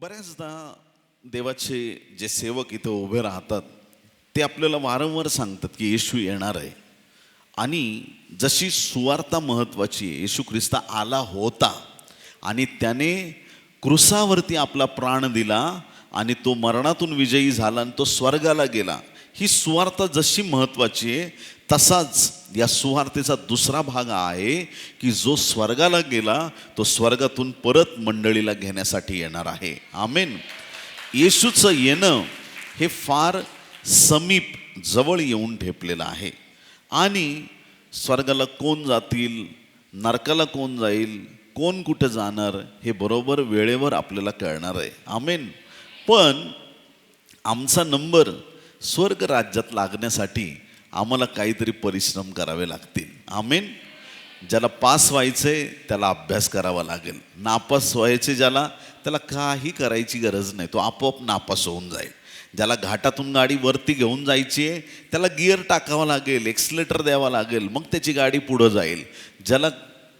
बऱ्याचदा देवाचे जे सेवक इथं उभे राहतात ते आपल्याला वारंवार सांगतात की येशू येणार आहे. आणि जशी सुवार्ता महत्त्वाची आहे, येशू ख्रिस्त आला होता आणि त्याने क्रुसावरती आपला प्राण दिला आणि तो मरणातून विजयी झाला आणि तो स्वर्गाला गेला. ही सुवार्ता जशी महत्त्वाची आहे तसाच या सुवार्तेचा दुसरा भाग आहे की जो स्वर्गाला गेला तो स्वर्गातून परत मंडळीला घेण्यासाठी येणार आहे. आमेन. येशूचं येणं हे फार समीप जवळ येऊन ठेपलेलं आहे. आणि स्वर्गाला कोण जातील, नरकाला कोण जाईल, कोण कुठं जाणार हे बरोबर वेळेवर आपल्याला कळणार आहे. आमेन. पण आमचा नंबर स्वर्ग राज्यात लागण्यासाठी आम्हाला काहीतरी परिश्रम करावे लागतील. आमेन. ज्याला पास व्हायचे त्याला अभ्यास करावा लागेल. नापास व्हायचे ज्याला, त्याला काही करायची गरज नाही, तो आपोआप नापास होऊन जाईल. ज्याला घाटातून गाडी वरती घेऊन जायची आहे त्याला गिअर टाकावा लागेल, एक्सलेटर द्यावा लागेल, मग त्याची गाडी पुढं जाईल. ज्याला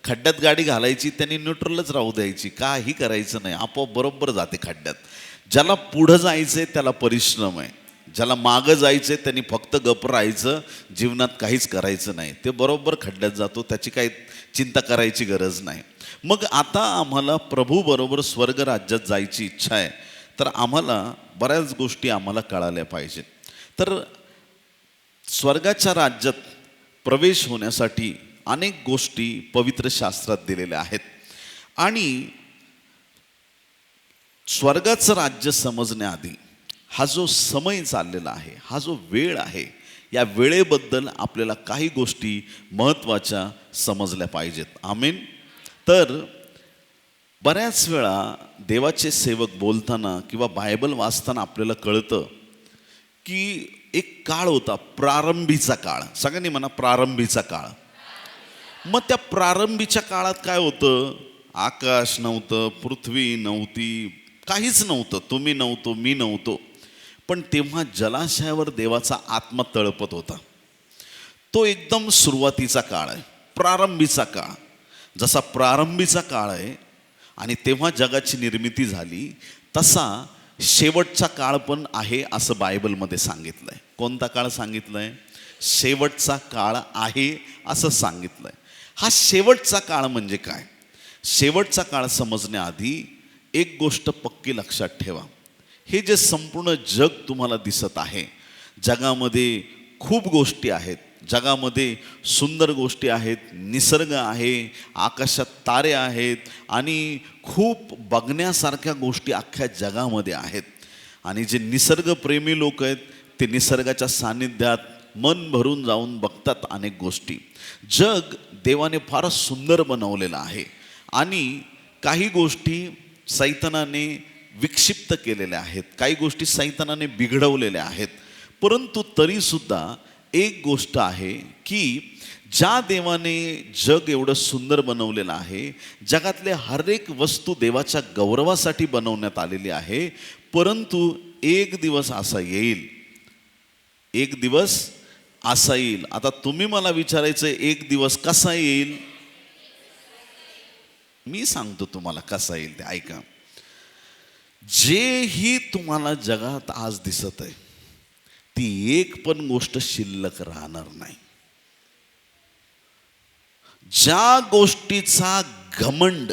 खड्ड्यात गाडी घालायची त्यांनी न्यूट्रलच राहू द्यायची, काही करायचं नाही, आपोआप बरोबर जाते खड्ड्यात. ज्याला पुढं जायचं आहे त्याला परिश्रम आहे. ज्याला मागं जायचं आहे त्यांनी फक्त गप्प राहायचं, जीवनात काहीच करायचं नाही, ते बरोबर खड्ड्यात जातो, त्याची काही चिंता करायची गरज नाही. मग आता आम्हाला प्रभूबरोबर स्वर्ग राज्यात जायची इच्छा आहे, तर आम्हाला बऱ्याच गोष्टी आम्हाला कळाल्या पाहिजेत. तर स्वर्गाच्या राज्यात प्रवेश होण्यासाठी अनेक गोष्टी पवित्र शास्त्रात दिलेल्या आहेत. आणि स्वर्गाचं राज्य समजण्याआधी हा जो समय चाललेला आहे, हा जो वेळ आहे, या वेळेबद्दल आपल्याला काही गोष्टी महत्त्वाच्या समजल्या पाहिजेत. आमेन. तर बऱ्याच वेळा देवाचे सेवक बोलताना किंवा बायबल वाचताना आपल्याला कळतं की एक काळ होता, प्रारंभीचा काळ. सगळ्यांनी म्हणा प्रारंभीचा काळ. मग त्या प्रारंभीच्या काळात काय होतं? आकाश नव्हतं, पृथ्वी नव्हती, काहीच नव्हतं, तुम्ही नव्हतो, मी नव्हतो. पण तेव्हा जलाशयावर देवाचा आत्मा तळपत होता. तो एकदम सुरुवातीचा काळ आहे, प्रारंभीचा काळ. जसा प्रारंभीचा काळ आहे आणि तेव्हा जगाची निर्मिती झाली, तसा शेवटचा काळ पण आहे असं बायबलमध्ये सांगितलं आहे. कोणता काळ सांगितलं आहे? शेवटचा काळ आहे असं सांगितलं आहे. हा शेवटचा काळ म्हणजे काय? शेवटचा काळ समजण्याआधी एक गोष्ट पक्की लक्षात ठेवा. हे जे संपूर्ण जग तुम्हाला दिसत आहे, जगामध्ये खूप गोष्टी आहेत, जगामध्ये सुंदर गोष्टी आहेत, निसर्ग आहे, आकाशात तारे आहेत आणि खूप बघण्यासारख्या गोष्टी अख्ख्या जगामध्ये आहेत. आणि जे निसर्गप्रेमी लोक आहेत ते निसर्गाच्या सान्निध्यात मन भरून जाऊन बघतात अनेक गोष्टी. जग देवाने फारच सुंदर बनवलेलं आहे आणि काही गोष्टी सैतानाने विक्षिप्त केलेल्या आहेत, काही गोष्टी सैतानाने बिघडवलेल्या आहेत. परंतु तरीसुद्धा एक गोष्ट आहे की ज्या देवाने जग एवढं सुंदर बनवलेलं आहे, जगातले हर एक वस्तू देवाच्या गौरवासाठी बनवण्यात आलेली आहे. परंतु एक दिवस असा येईल, एक दिवस असा येईल. आता तुम्ही मला विचारायचं एक दिवस कसा येईल? मी सांगतो तुम्हाला कसा येईल ते ऐका. जेही तुम्हाला जगात आज दिसत आहे ती एक पण गोष्ट शिल्लक राहणार नाही. ज्या गोष्टीचा घमंड,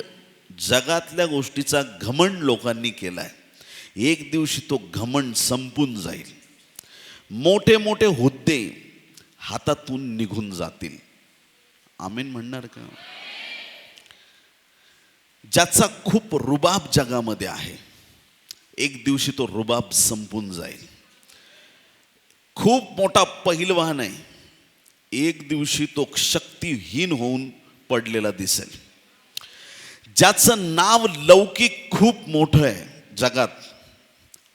जगातल्या गोष्टीचा घमंड लोकांनी केलाय, एक दिवशी तो घमंड संपून जाईल. मोठे मोठे हुद्दे हातातून निघून जातील. आमेन म्हणणार का? ज्याचा खूप रुबाब जगामध्ये आहे, एक दिवशी तो रुबाब संपून जाईल. खूप मोठा पहिलवान आहे, एक दिवशी तो शक्तिहीन होऊन पडलेला दिसेल. ज्याचं नाव लौकिक खूप मोठं आहे जगात,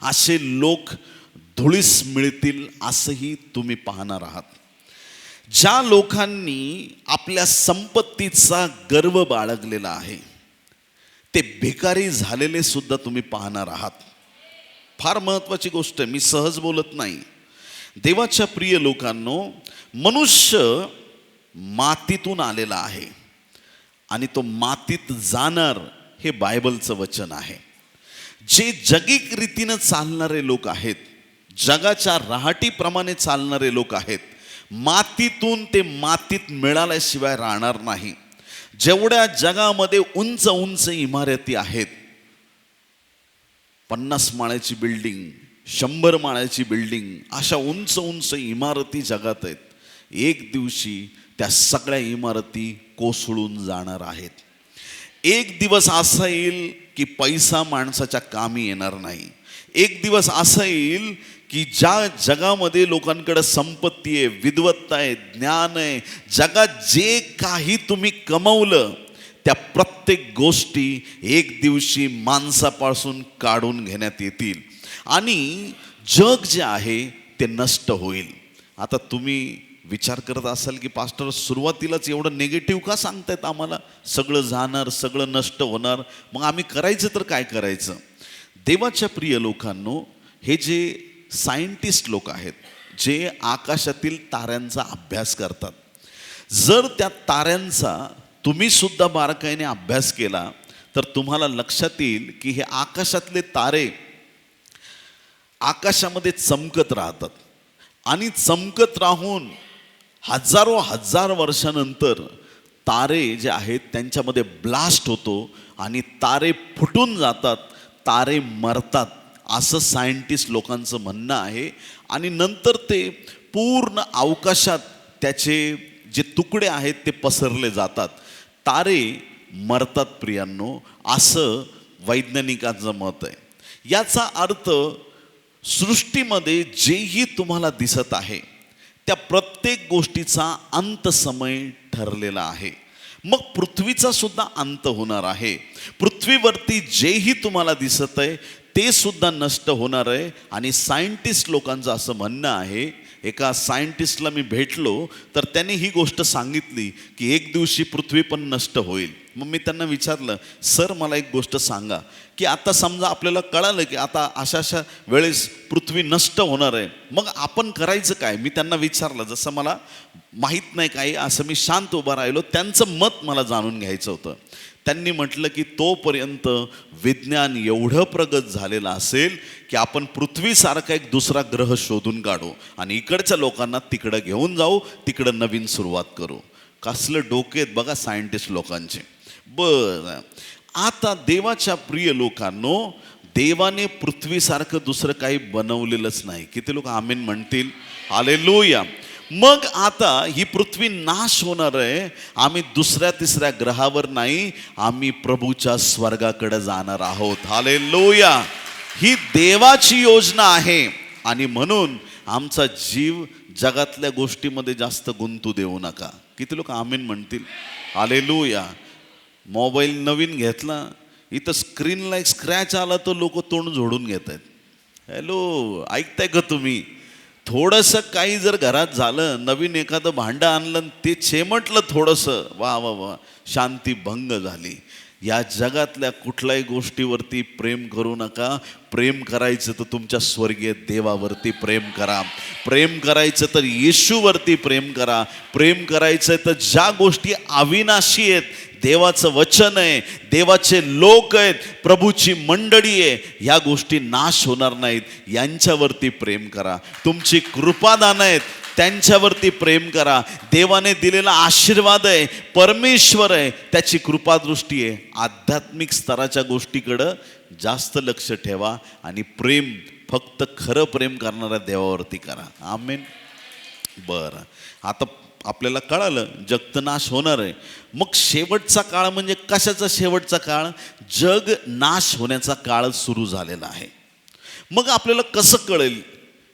असे लोक धुळीस मिळतील असंही तुम्ही पाहणार आहात. ज्या लोकांनी आपल्या संपत्तीचा गर्व बाळगलेला आहे ते भिकारी झालेले सुद्धा तुम्ही पाहणार आहात. फार महत्त्वाची गोष्ट आहे, मी सहज बोलत नाही. देवाच्या प्रिय लोकांनो, मनुष्य मातीतून आलेला आहे आणि तो मातीत जाणार हे बायबलचं वचन आहे. जे जगिक रीतीनं चालणारे लोक आहेत, जगाच्या राहाटीप्रमाणे चालणारे लोक आहेत, मातीतून ते मातीत मिळाल्याशिवाय राहणार नाही. जेवढ्या जगामध्ये उंच उंच इमारती आहेत, 50 माळ्याची बिल्डिंग, 100 माळ्याची बिल्डिंग, अशा उंच उंच इमारती जगात आहेत. एक दिवशी त्या सगळ्या इमारती कोसळून जाणार आहेत. एक दिवस असा येईल की पैसा माणसाच्या कामी येणार नाही. एक दिवस असा येईल की ज्या जगामध्ये लोकांकडे संपत्ती आहे, विद्वत्ता आहे, ज्ञान आहे, जगात जे काही तुम्ही कमवलं त्या प्रत्येक गोष्टी एक दिवशी माणसापासून काढून घेण्यात येतील आणि जग जे आहे ते नष्ट होईल. आता तुम्ही विचार करत असाल की पास्टर सुरुवातीलाच एवढं निगेटिव्ह का सांगतायत आम्हाला, सगळं जाणार, सगळं नष्ट होणार, मग आम्ही करायचं तर काय करायचं? देवाच्या प्रिय लोकांनो, हे जे सायंटिस्ट लोक आहेत, जे आकाशातील ताऱ्यांचा अभ्यास करतात, जर त्या ताऱ्यांचा तुम्ही सुद्धा बारकाईने अभ्यास केला तर तुम्हाला लक्षात येईल की हे आकाशातले तारे आकाशामध्ये चमकत राहतात आणि चमकत राहून हजारो हजार वर्षानंतर तारे जे आहेत त्यांच्यामध्ये ब्लास्ट होतो आणि तारे फुटून जातात, तारे मरतात, असं सायंटिस्ट लोकांचं म्हणणं आहे. आणि नंतर ते पूर्ण अवकाशात त्याचे जे तुकडे आहेत ते पसरले जातात, तारे मरतात प्रियांनो, असं वैज्ञानिकांचं मत आहे. याचा अर्थ सृष्टीमध्ये जेही तुम्हाला दिसत आहे त्या प्रत्येक गोष्टीचा अंत समय ठरलेला आहे. मग पृथ्वीचा सुद्धा अंत होणार आहे. पृथ्वीवरती जेही तुम्हाला दिसत आहे ते सुद्धा नष्ट होणार आहे. आणि सायंटिस्ट लोकांचं असं म्हणणं आहे, एका सायंटिस्टला मी भेटलो तर त्याने ही गोष्ट सांगितली की एक दिवशी पृथ्वी पण नष्ट होईल. मग मी त्यांना विचारलं, सर मला एक गोष्ट सांगा की आता समजा आपल्याला कळालं की आता अशा अशा वेळेस पृथ्वी नष्ट होणार आहे, मग आपण करायचं काय? मी त्यांना विचारलं, जसं मला माहीत नाही काही, असं मी शांत उभा राहिलो, त्यांचं मत मला जाणून घ्यायचं होतं. त्यांनी म्हटलं की तोपर्यंत विज्ञान एवढं प्रगत झालेलं असेल की आपण पृथ्वीसारखा एक दुसरा ग्रह शोधून काढू आणि इकडच्या लोकांना तिकडं घेऊन जाऊ, तिकडं नवीन सुरुवात करू. कसलं डोकेत बघा सायंटिस्ट लोकांचे. बरं, आता देवाच्या प्रिय लोकांनो, देवाने पृथ्वीसारखं दुसरं काही बनवलेलंच नाही. किती लोक आमेन म्हणतील? हालेलुया. मग आता ही पृथ्वी नाश होणार आहे, आम्ही दुसऱ्या तिसऱ्या ग्रहावर नाही, आम्ही प्रभूच्या स्वर्गाकडे जाणार आहोत. हालेलुया. ही देवाची योजना आहे आणि म्हणून आमचा जीव जगातल्या गोष्टीमध्ये जास्त गुंतू देऊ नका. किती लोक आमेन म्हणतील? हालेलुया. मोबाईल नवीन घेतला, इथं स्क्रीनला एक स्क्रॅच आला तर लोक तोंड जोडून घेत आहेत. हॅलो, ऐकताय का तुम्ही? थोडंसं काही जर घरात झालं, नवीन एखादं भांडं आणलं ते चेमटलं थोडंसं, वा वा वा, शांती भंग झाली. या जगातल्या कुठल्याही गोष्टीवरती प्रेम करू नका. प्रेम करायचं तर तुमच्या स्वर्गीय देवावरती प्रेम करा. प्रेम करायचं तर येशूवरती प्रेम करा. प्रेम करायचं तर ज्या गोष्टी अविनाशी आहेत, देवाचं वचन आहे, देवाचे लोक आहेत, प्रभूची मंडळी आहे, ह्या गोष्टी नाश होणार नाहीत, यांच्यावरती प्रेम करा. तुमची कृपादान आहेत त्यांच्यावरती प्रेम करा. देवाने दिलेला आशीर्वाद आहे, परमेश्वर आहे, त्याची कृपादृष्टी आहे. आध्यात्मिक स्तराच्या गोष्टीकडं जास्त लक्ष ठेवा आणि प्रेम फक्त खरं प्रेम करणाऱ्या देवावरती करा. आमेन. बरं, आता आपल्याला कळालं जग तर नाश होणार आहे. मग शेवटचा काळ म्हणजे कशाचा शेवटचा काळ? जग नाश होण्याचा काळ सुरू झालेला आहे. मग आपल्याला कसं कळेल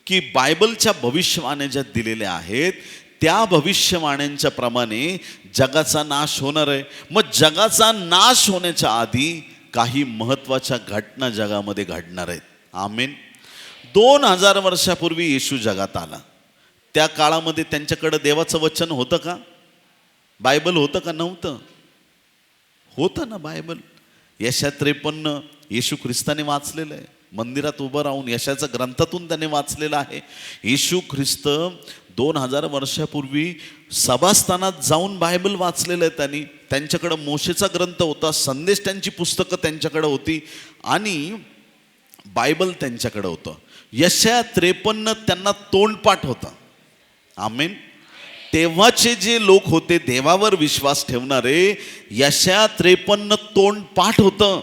की बायबलच्या भविष्यवाण्या ज्या दिलेल्या आहेत त्या भविष्यवाण्यांच्या प्रमाणे जगाचा नाश होणार आहे? मग जगाचा नाश होण्याच्या आधी काही महत्त्वाच्या घटना जगामध्ये घडणार आहेत. आमेन. 2000 वर्षापूर्वी येशू जगात आला. त्या काळामध्ये त्यांच्याकडं देवाचं वचन होतं का? बायबल होतं का? नव्हतं. होतं ना बायबल. यशा 53 येशू ख्रिस्ताने वाचलेलं आहे. मंदिरात उभं राहून यशाच्या ग्रंथातून त्याने वाचलेलं आहे. येशू ख्रिस्त 2000 वर्षापूर्वी सभास्थानात जाऊन बायबल वाचलेलं आहे त्यांनी. त्यांच्याकडं मोशेचा ग्रंथ होता, संदेश त्यांची पुस्तकं त्यांच्याकडं होती आणि बायबल त्यांच्याकडे होतं. यशाया 53 त्यांना तोंडपाठ होतं. आमेन. तेव्हाचे जे लोक होते देवावर विश्वास ठेवणारे, यशाया 53 तोंडपाठ होतं.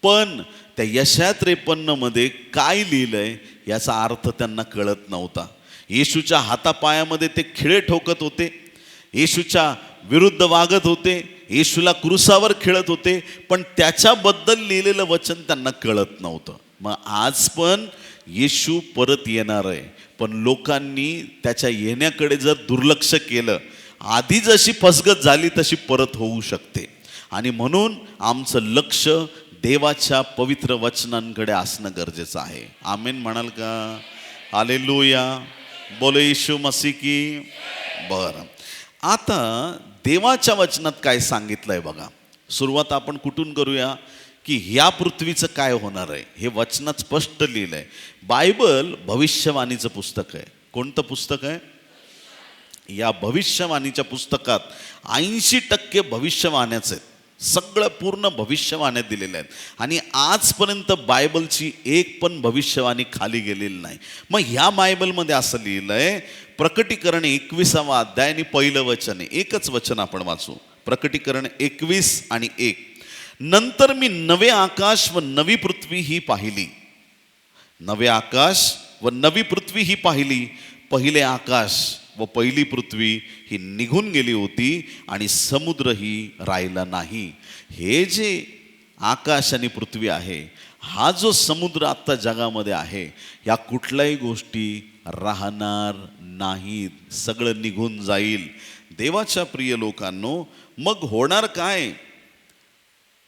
पण त्या यशाया 53 मध्ये काय लिहिलंय याचा अर्थ त्यांना कळत नव्हता. येशूच्या हातापायामध्ये ते खिळे ठोकत होते, येशूच्या विरुद्ध वागत होते, येशूला क्रूसावर खेळत होते, पण त्याच्याबद्दल लिहिलेलं वचन त्यांना कळत नव्हतं. मग आज पण येशू परत येणार आहे, पण लोकांनी त्याच्या येण्याकडे जर दुर्लक्ष केलं, आधी जशी फसगत झाली तशी परत होऊ शकते. आणि म्हणून आमचं लक्ष देवाच्या पवित्र वचनांकडे असणं गरजेचं आहे. आमेन म्हणाल का? हालेलुया. बोलो येशू मसीह की. बरं, आता देवाच्या वचनात काय सांगितलंय बघा. सुरुवात आपण कुठून करूया की ह्या पृथ्वीचं काय होणार आहे हे वचनात स्पष्ट लिहिलंय. बायबल भविष्यवाणीचं पुस्तक आहे. कोणतं पुस्तक आहे? या भविष्यवाणीच्या पुस्तकात 80% भविष्यवाण्याच आहेत. सगळं पूर्ण भविष्यवाण्या दिलेल्या आहेत. आणि आजपर्यंत बायबलची एक पण भविष्यवाणी खाली गेलेली नाही. मग ह्या बायबलमध्ये असं लिहिलंय, प्रकटीकरण 21वा अध्याय आणि पहिलं वचन आहे. एकच वचन आपण वाचू. प्रकटीकरण 21 आणि 1. नंतर मी नवे आकाश व नवी पृथ्वी ही पाहिली. नवे आकाश व नवी पृथ्वी ही पाहिली. पहिले आकाश व पहिली पृथ्वी ही निघून गेली होती आणि समुद्रही राहिला नाही. हे जे आकाश आणि पृथ्वी आहे, हा जो समुद्र आत्ता जगामध्ये आहे, या कुठल्याही गोष्टी राहणार नाहीत. सगळं निघून जाईल. देवाच्या प्रिय लोकांनो, मग होणार काय?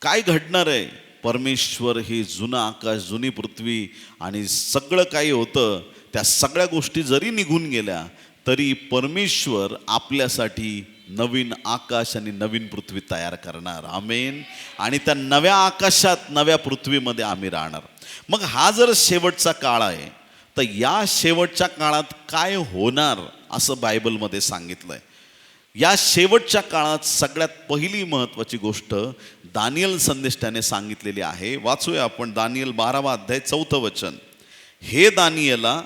काय घडणार आहे? परमेश्वर हे जुनं आकाश, जुनी पृथ्वी आणि सगळं काही होतं, त्या सगळ्या गोष्टी जरी निघून गेल्या तरी परमेश्वर आपल्यासाठी नवीन आकाश आणि नवीन पृथ्वी तयार करणार. आमेन. आणि त्या नव्या आकाशात, नव्या पृथ्वीमध्ये आम्ही राहणार. मग हा जर शेवटचा काळ आहे, तर या शेवटच्या काळात काय होणार असं बायबलमध्ये सांगितलंय. या शेवटच्या काळात सगळ्यात पहिली महत्त्वाची गोष्ट दानियल संदेष्टाने सांगितलेली आहे. वाचूया आपण दानियल 12वा अध्याय 4थं वचन. हे दानियला,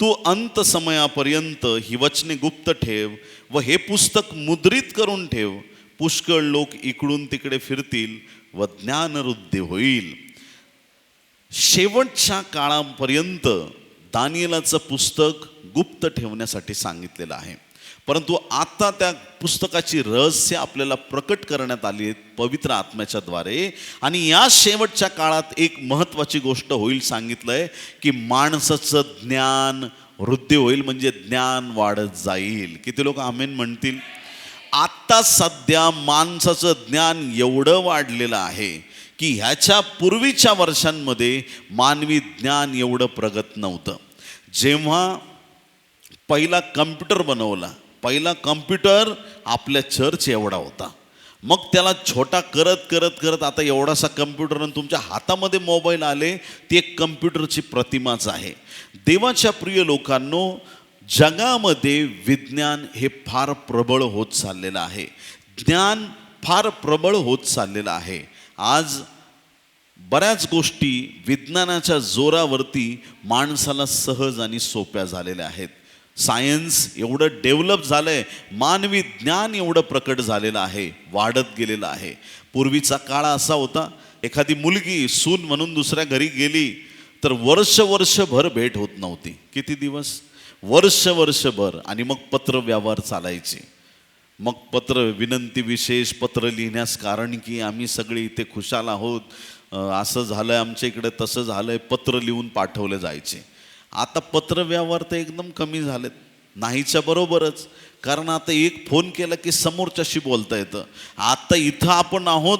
तू अंत समयापर्यंत ही वचने गुप्त ठेव व हे पुस्तक मुद्रित करून ठेव. पुष्कळ लोक इकडून तिकडे फिरतील व ज्ञानवृद्धी होईल. शेवटच्या काळापर्यंत दानियलाचं पुस्तक गुप्त ठेवण्यासाठी सांगितलेलं आहे. परंतु आता त्या पुस्तकाची रहस्य आपल्याला प्रकट करण्यात आली आहेत पवित्र आत्म्याच्या द्वारे. आणि या शेवटच्या काळात एक महत्त्वाची गोष्ट होईल सांगितलंय की माणसाचं ज्ञान वृद्धी होईल, म्हणजे ज्ञान वाढत जाईल. किती लोक आमेन म्हणतील? आत्ता सध्या माणसाचं ज्ञान एवढं वाढलेलं आहे की ह्याच्या पूर्वीच्या वर्षांमध्ये मानवी ज्ञान एवढं प्रगत नव्हतं. जेव्हा पहिला कम्प्युटर बनवला, पहिला कम्प्युटर आपल्या चर्च एवढा होता. मग त्याला छोटा करत करत करत आता एवढासा कम्प्युटर, आणि तुमच्या हातामध्ये मोबाईल आले, ती एक कम्प्युटरची प्रतिमाच आहे. देवाच्या प्रिय लोकांनो, जगामध्ये विज्ञान हे फार प्रबळ होत चाललेलं आहे. ज्ञान फार प्रबळ होत चाललेलं आहे. आज बऱ्याच गोष्टी विज्ञानाच्या जोरावरती माणसाला सहज आणि सोप्या झालेल्या आहेत. सायन्स एवढं डेव्हलप झालं आहे, मानवी ज्ञान एवढं प्रकट झालेलं आहे, वाढत गेलेलं आहे. पूर्वीचा काळ असा होता, एखादी मुलगी सून म्हणून दुसऱ्या घरी गेली तर वर्षभर भेट होत नव्हती. किती दिवस? वर्षभर. आणि मग पत्र व्यवहार चालायचे. मग पत्र, विनंती विशेष पत्र लिहिण्यास, कारण की आम्ही सगळे इथे खुशाल आहोत, असं झालंय आमच्या इकडे, तसं झालंय, पत्र लिहून पाठवले जायचे. आता पत्र व्यवहार तर एकदम कमी झालेत, नाहीच्या बरोबरच. कारण आता एक फोन केला की समोरच्याशी बोलता येतं. आता इथं आपण आहोत,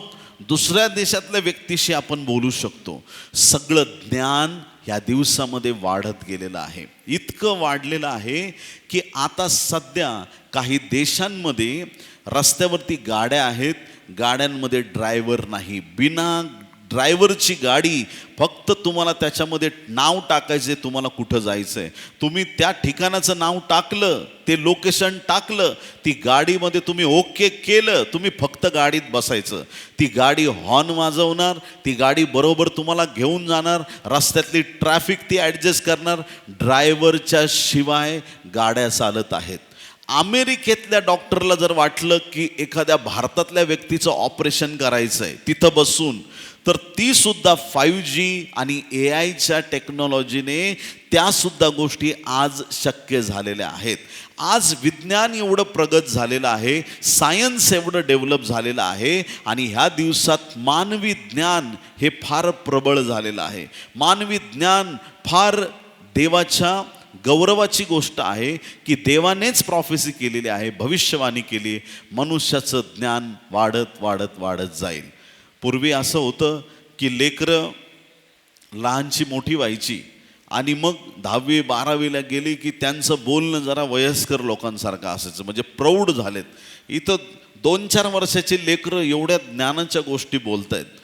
दुसऱ्या देशातल्या व्यक्तीशी आपण बोलू शकतो. सगळं ज्ञान या दिवसामध्ये वाढत गेलेलं आहे. इतकं वाढलेलं आहे की आता सध्या काही देशांमध्ये रस्त्यावरती गाड्या आहेत, गाड्यांमध्ये ड्रायव्हर नाही. बिना ड्रायव्हरची गाडी, फक्त तुम्हाला त्याच्यामध्ये नाव टाकायचे, तुम्हाला कुठं जायचं आहे. तुम्ही त्या ठिकाणाचं नाव टाकलं, ते लोकेशन टाकलं, ती गाडीमध्ये तुम्ही ओके केलं, तुम्ही फक्त गाडीत बसायचं. ती गाडी हॉर्न वाजवणार, ती गाडी बरोबर तुम्हाला घेऊन जाणार, रस्त्यातली ट्रॅफिक ती ॲडजस्ट करणार. ड्रायव्हरच्या शिवाय गाड्या चालत आहेत. अमेरिकेतल्या डॉक्टरला जर वाटलं की एखाद्या भारतातल्या व्यक्तीचं ऑपरेशन करायचं आहे तिथं बसून, तर ती सुद्धा 5G आणि AIच्या टेक्नॉलॉजीने त्यासुद्धा गोष्टी आज शक्य झालेल्या आहेत. आज विज्ञान एवढं प्रगत झालेलं आहे, सायन्स एवढं डेव्हलप झालेलं आहे, आणि ह्या दिवसात मानवी ज्ञान हे फार प्रबळ झालेलं आहे. मानवी ज्ञान फार देवाच्या गौरवाची गोष्ट आहे की देवानेच प्रॉफेसी केलेली आहे, भविष्यवाणी केली, मनुष्याचं ज्ञान वाढत वाढत वाढत जाईल. पूर्वी असं होतं की लेकरं लहानची मोठी व्हायची आणि मग 10वी 12वीला गेली की त्यांचं बोलणं जरा वयस्कर लोकांसारखं असायचं, म्हणजे प्रौढ झालेत. इथं 2-4 वर्षाची लेकरं एवढ्या ज्ञानाच्या गोष्टी बोलत आहेत.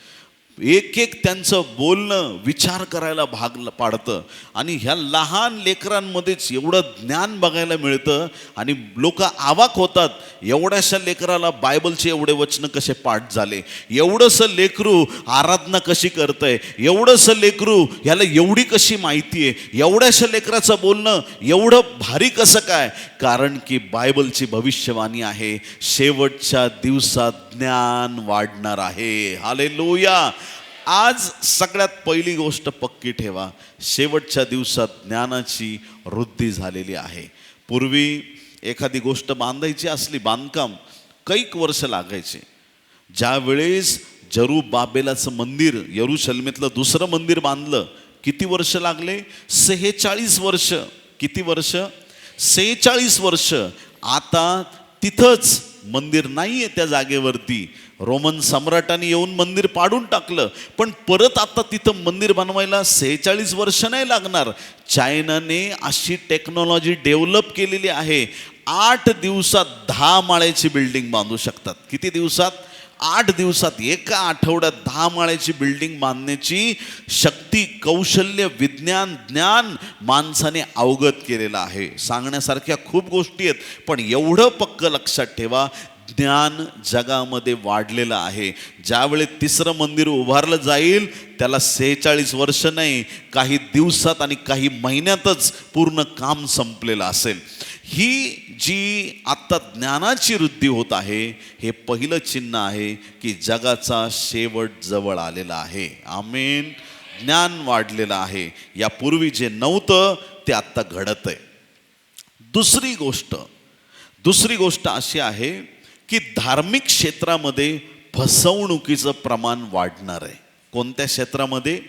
एक एक त्यांचं बोलणं विचार करायला भाग पाडतं, आणि ह्या लहान लेकरांमध्येच एवढं ज्ञान बघायला मिळतं, आणि लोक अवाक होतात, एवढ्याशा लेकराला बायबलचे एवढे वचन कसे पाठ झाले, एवढंसं लेकरू आराधना कशी करतंय, एवढंसं लेकरू ह्याला एवढी कशी माहिती आहे, एवढ्याशा लेकराचं बोलणं एवढं भारी कसं काय? कारण की बायबलची भविष्यवाणी आहे, शेवटच्या दिवसात ज्ञान वाढणार आहे. हालेलुया. आज सगळ्यात पहिली गोष्ट पक्की ठेवा, शेवटच्या दिवसात ज्ञानाची वृद्धी झालेली आहे. पूर्वी एखादी गोष्ट बांधायची असली, बांधकाम कैक वर्ष लागायचे. ज्या वेळेस जरुब्बाबेलाचं मंदिर, यरूशलेमेतलं दुसरं मंदिर बांधलं, किती वर्ष लागले? 46 वर्ष. किती वर्ष? 46 वर्ष. आता तिथंच मंदिर नाही आहे त्या जागेवरती, रोमन सम्राटाने येऊन मंदिर पाडून टाकलं, पण परत आता तिथं मंदिर बनवायला 46 वर्ष नाही लागणार. चायनाने अशी टेक्नॉलॉजी डेव्हलप केलेली आहे, 8 दिवसात 10 माळ्याची बिल्डिंग बांधू शकतात. किती दिवसात? 8 दिवसात, एका आठवड्यात 10 माळ्याची बिल्डिंग बांधण्याची शक्ती, कौशल्य, विज्ञान, ज्ञान माणसाने अवगत केलेलं आहे. सांगण्यासारख्या खूप गोष्टी आहेत, पण एवढं पक्क लक्षात ठेवा, ज्ञान जगामध्ये वाढलेलं आहे. ज्यावेळी तिसरं मंदिर उभारलं जाईल त्याला 46 वर्ष नाही, काही दिवसात आणि काही महिन्यातच पूर्ण काम संपलेलं असेल. ही जी आत्ता ज्ञानाची वृद्धी होत आहे, हे पहिलं चिन्ह आहे की जगाचा शेवट जवळ आलेला आहे. आमेन. ज्ञान वाढलेलं आहे. यापूर्वी जे नव्हतं ते आत्ता घडत आहे. दुसरी गोष्ट अशी आहे की धार्मिक क्षेत्रामध्ये फसवणुकीचं प्रमाण वाढणार आहे. कोणत्या क्षेत्रामध्ये?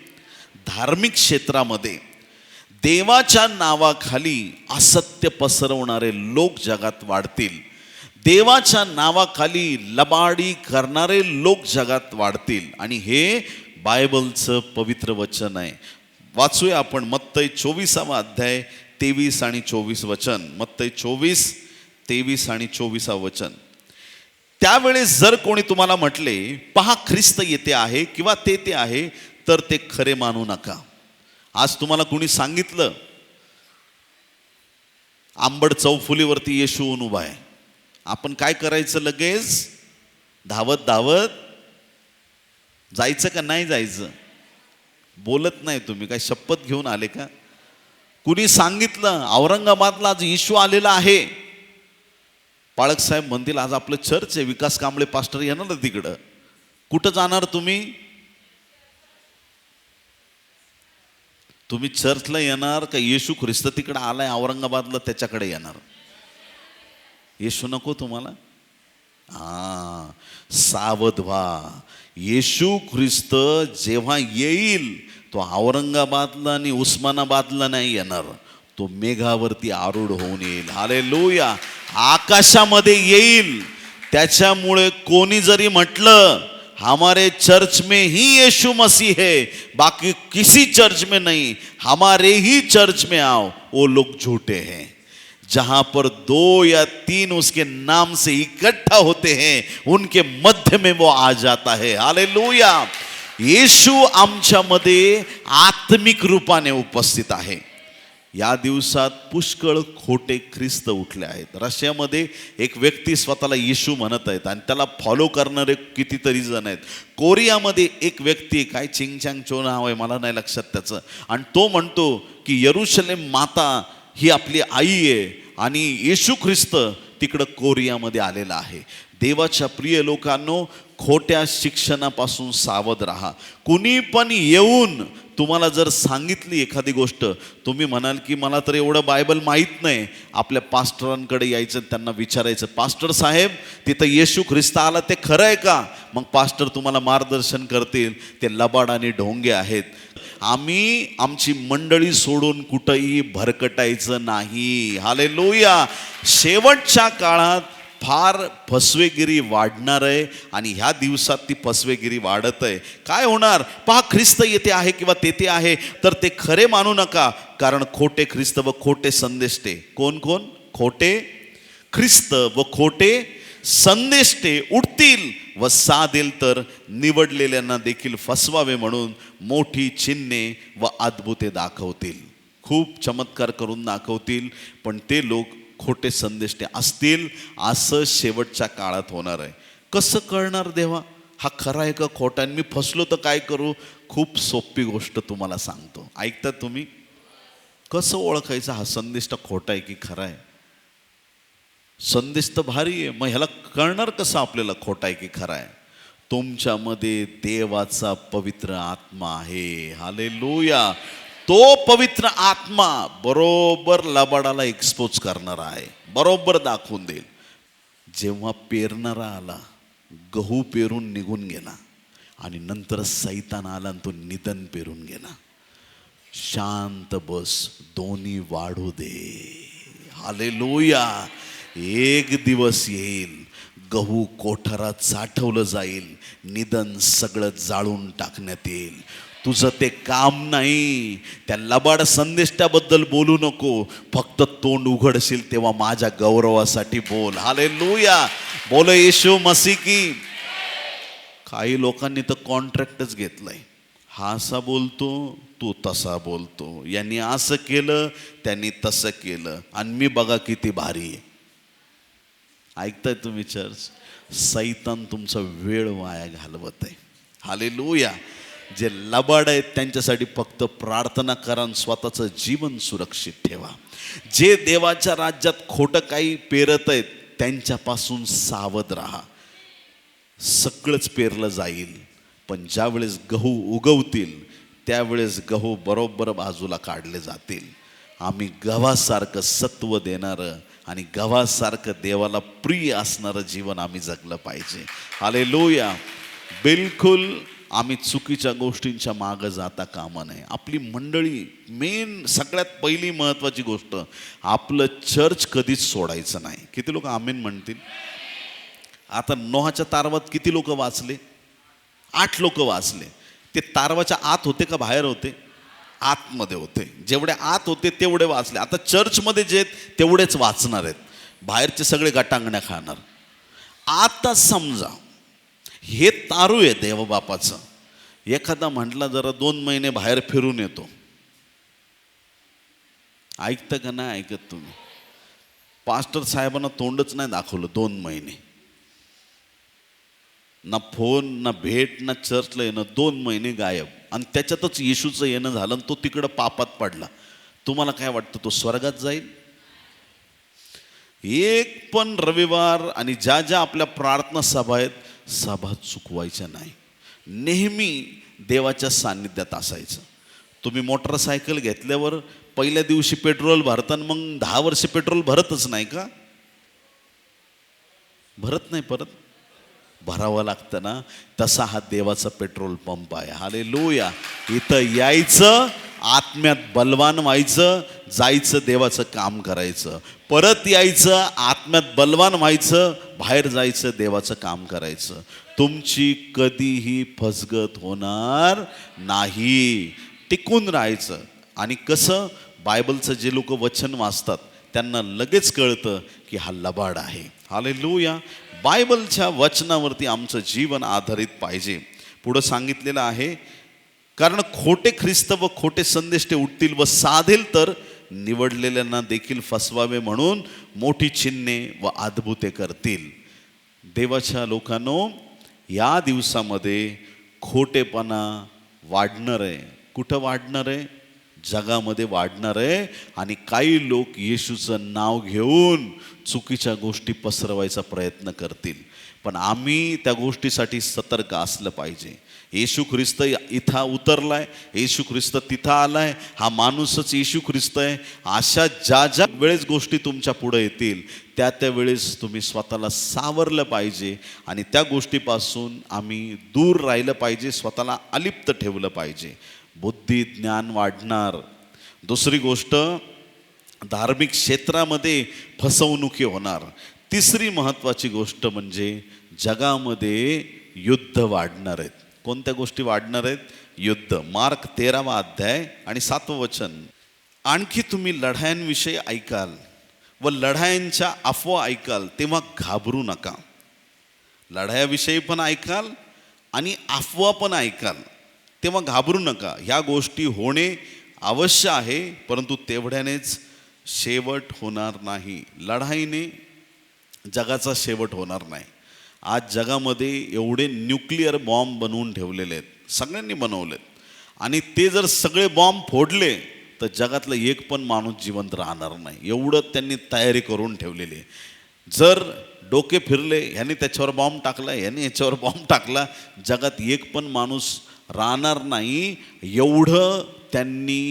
धार्मिक क्षेत्रामध्ये. देवाच्या नावाखाली असत्य पसरवणारे लोक जगात वाढतील. देवाच्या नावाखाली लबाडी करणारे लोक जगात वाढतील, आणि हे बायबलचं पवित्र वचन आहे. वाचूया आपण मत्तई 24 अध्याय 23 आणि 24 वचन. मत्तई 24, 23 आणि 24 वचन. त्यावेळेस जर कोणी तुम्हाला म्हटले, पहा ख्रिस्त येते आहे किंवा ते आहे, तर ते खरे मानू नका. आज तुम्हाला कोणी सांगितलं आंबड चौफुलीवरती येशू उभा आहे, आपण काय करायचं? लगेच धावत धावत जायचं का नाही जायचं? बोलत नाही. तुम्ही काय शपथ घेऊन आले का? कुणी सांगितलं औरंगाबादला आज येशू आलेला आहे, पाळक साहेब म्हणतील आज आपलं चर्च आहे, विकास कांबळे पास्टर येणार ना तिकडं, कुठं जाणार तुम्ही? तुम्ही चर्चला येणार का येशू ख्रिस्त तिकडं आलाय औरंगाबादला त्याच्याकडे येणार? येशू नको तुम्हाला? सावध व्हा. येशू ख्रिस्त जेव्हा येईल तो औरंगाबादला आणि उस्मानाबादला नाही येणार, तो मेघावरती आरूढ होऊन येईल. हालेलुया. आकाशामध्ये येईल. त्याच्यामुळे कोणी जरी म्हटलं हमारे चर्च में ही यीशु मसीह है, बाकी किसी चर्च में नहीं, हमारे ही चर्च में आओ, वो लोग झूठे हैं. जहां पर 2 या 3 उसके नाम से इकट्ठा होते हैं, उनके मध्य में वो आ जाता है. हालेलुया. येशू आमच्यामध्ये आत्मिक रूपाने उपस्थित आहे. या दिवसात पुष्कळ खोटे ख्रिस्त उठले आहेत. रशियामध्ये एक व्यक्ती स्वतःला येशू म्हणत आहेत आणि त्याला फॉलो करणारे कितीतरी जण आहेत. कोरियामध्ये एक व्यक्ती, काय चिंगचांग चो नाव आहे, मला नाही लक्षात त्याचं, आणि तो म्हणतो की यरूशलेम माता ही आपली आई आहे आणि येशू ख्रिस्त तिकडं कोरियामध्ये आलेला आहे. देवाच्या प्रिय लोकांनो, खोट्या शिक्षणापासून सावध राहा. कुणी पण येऊन तुम्हाला जर सांगितली एखादी गोष्ट, तुम्ही म्हणाल की मला तर एवढं बायबल माहीत नाही, आपल्या पास्टरांकडे यायचं, त्यांना विचारायचं, पास्टर साहेब तिथं येशू ख्रिस्त आला ते खरं आहे का? मग पास्टर तुम्हाला मार्गदर्शन करतील. ते लबाड आणि ढोंगे आहेत. आम्ही आमची मंडळी सोडून कुठंही भरकटायचं नाही. हालेलुया. शेवटच्या काळात फार फसवेगिरी वाढणार आहे आणि ह्या दिवसात ती फसवेगिरी वाढत आहे. काय होणार? पहा, ख्रिस्त येथे आहे किंवा तेथे आहे तर ते खरे मानू नका, कारण खोटे ख्रिस्त व खोटे संदेष्टे, कोण कोण? खोटे ख्रिस्त व खोटे संदेष्टे उठतील व साधेल तर निवडलेल्यांना देखील फसवावे म्हणून मोठी चिन्हे व अद्भुते दाखवतील. खूप चमत्कार करून दाखवतील, पण ते लोक खोटे संदेष्टे असतील. असं शेवटच्या काळात होणार आहे. कसं कळणार देवा हा खरा आहे का खोटा? मी फसलो तर काय करू? खूप सोपी गोष्ट तुम्हाला सांगतो, ऐकता तुम्ही? कसं ओळखायचं हा संदेश खोटा आहे की खरा आहे? संदेश तर भारी आहे, मग ह्याला कळणार कसं आपल्याला खोटा आहे की खरा आहे? तुमच्यामध्ये देवाचा पवित्र आत्मा आहे. हालेलुया. तो पवित्र आत्मा बरोबर लबाडाला एक्सपोज करणारा आहे, बरोबर दाखवून देईल. जेव्हा पेरणारा आला, गहू पेरून निघून गेला आणि नंतर सैतान आला आणि तो निधन पेरून गेला. शांत बस, दोन्ही वाढू दे. हालेलुया. एक दिवस येईल, गहू कोठारात साठवलं जाईल, निधन सगळं जाळून टाकण्यात येईल. तुझं ते काम नाही. त्या लबाड संदेशाबद्दल बोलू नको, फक्त तोंड उघडशील तेव्हा माझ्या गौरवासाठी बोल. हालेलुया. बोल येशू मसीह की. काही लोकांनी तर कॉन्ट्रॅक्टच घेतलंय. हा असा बोलतो, तू तसा बोलतो, यांनी असं केलं, त्यांनी तसं केलं, आणि मी बघा किती भारी आहे. ऐकताय तुम्ही चर्च? सैतान तुमचा वेळ वाया घालवत आहे. हालेलुया. जे लबाड आहेत त्यांच्यासाठी फक्त प्रार्थना करा आणि स्वतःचं जीवन सुरक्षित ठेवा. जे देवाच्या राज्यात खोटं काही पेरत आहेत त्यांच्यापासून सावध राहा. सगळंच पेरलं जाईल, पण ज्यावेळेस गहू उगवतील त्यावेळेस गहू बरोबर बाजूला काढले जातील. आम्ही गव्हासारखं सत्व देणारं आणि गव्हासारखं देवाला प्रिय असणारं जीवन आम्ही जगलं पाहिजे. हालेलुया. बिलकुल आम्ही चुकीच्या गोष्टींच्या मागं जाता कामा नये. आपली मंडळी, मेन सगळ्यात पहिली महत्त्वाची गोष्ट, आपलं चर्च कधीच सोडायचं नाही. किती लोक आमेन म्हणतील? आता नोहाच्या तारवात किती लोक वाचले? 8 लोक वाचले. ते तारवाच्या आत होते का बाहेर होते? आतमध्ये होते. जेवढे आत होते तेवढे वाचले. आता चर्चमध्ये जे तेवढेच वाचणार आहेत, बाहेरचे सगळे गटांगण्या खाणार. आता समजा हे तारू आहे देवबापाचं, एखादा म्हटला जरा 2 महिने बाहेर फिरून येतो, ऐकतं का नाही ऐकत तुम्ही? पास्टर साहेबांना तोंडच नाही दाखवलं 2 महिने, ना फोन ना भेट ना चर्चला येणं, 2 महिने गायब. आणि त्याच्यातच येशूचं येणं झालं आणि तो तिकडं पापात पडला. तुम्हाला काय वाटतं तो स्वर्गात जाईल? एक पण रविवार आणि ज्या ज्या आपल्या प्रार्थना सभा आहेत, सभा चुकवायच्या नाही. नेहमी देवाच्या सान्निध्यात असायचं. तुम्ही मोटरसायकल घेतल्यावर पहिल्या दिवशी पेट्रोल भरताना मग 10 वर्ष पेट्रोल भरतच नाही का? भरत नाही, परत भरावं लागतं ना. तसा हा देवाचा पेट्रोल पंप आहे. हालेलुया. इथं यायचं, आत्म्यात बलवान व्हायचं, जायचं देवाचं काम करायचं, परत यायचं, आत्म्यात बलवान व्हायचं, बाहेर जायचं, देवाचं काम करायचं. तुमची कधीही फसगत होणार नाही. टिकून राहायचं. आणि कसं? बायबलचं जे लोक वचन वाचतात त्यांना लगेच कळतं की हा लबाड आहे. हालेलुया. बायबलच्या वचनावरती आमचं जीवन आधारित पाहिजे. पुढं सांगितलेलं आहे, कारण खोटे ख्रिस्त व खोटे संदेश ते उठतील व साधेल तर निवडलेल्यांना देखील फसवावे म्हणून मोठी चिन्हे व अद्भुते करतील. देवाच्या लोकांनो, या दिवसामध्ये खोटेपणा वाढणार आहे. कुठं वाढणार आहे? जगामध्ये वाढणार आहे. आणि काही लोक येशूचं नाव घेऊन चुकीच्या गोष्टी पसरवायचा प्रयत्न करतील. पण आम्ही त्या गोष्टीसाठी सतर्क असलं पाहिजे. येशू ख्रिस्त इथं उतरलाय, येशू ख्रिस्त तिथं आलाय, हा माणूसच येशू ख्रिस्त आहे. अशा ज्या वेळेस गोष्टी तुमच्या पुढे येतील त्या वेळेस तुम्ही स्वतःला सावरलं पाहिजे आणि त्या गोष्टीपासून आम्ही दूर राहिलं पाहिजे, स्वतःला अलिप्त ठेवलं पाहिजे. बुद्धी ज्ञान वाढणार. दुसरी गोष्ट, धार्मिक क्षेत्रामध्ये फसवणुकी होणार. तिसरी महत्त्वाची गोष्ट म्हणजे जगामध्ये युद्ध वाढणार आहेत. कोणत्या गोष्टी वाढणार आहेत? युद्ध. मार्क 13वा अध्याय आणि 7वं वचन. आणखी तुम्ही लढायांविषयी ऐकाल व लढायांच्या अफवा ऐकाल, तेव्हा घाबरू नका. लढायाविषयी पण ऐकाल आणि अफवा पण ऐकाल, तेव्हा घाबरू नका. ह्या गोष्टी होणे अवश्य आहे, परंतु तेवढ्यानेच शेवट होणार नाही. लढाईने जगाचा शेवट होणार नाही. आज जगामध्ये एवढे न्यूक्लिअर बॉम्ब बनवून ठेवलेले आहेत, सगळ्यांनी बनवलेत. आणि ते जर सगळे बॉम्ब फोडले तर जगातला एक पण माणूस जिवंत राहणार नाही. एवढं त्यांनी तयारी करून ठेवलेली आहे. जर डोके फिरले, ह्याने त्याच्यावर बॉम्ब टाकला, ह्याने याच्यावर बॉम्ब टाकला, जगात एक पण माणूस राहणार नाही. एवढं त्यांनी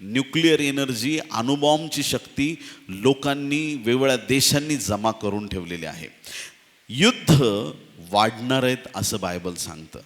न्यूक्लिअर एनर्जी, अणुबॉम्बची शक्ती लोकांनी, वेगवेगळ्या देशांनी जमा करून ठेवलेली आहे. युद्ध वाढणार आहेत असं बायबल सांगतं.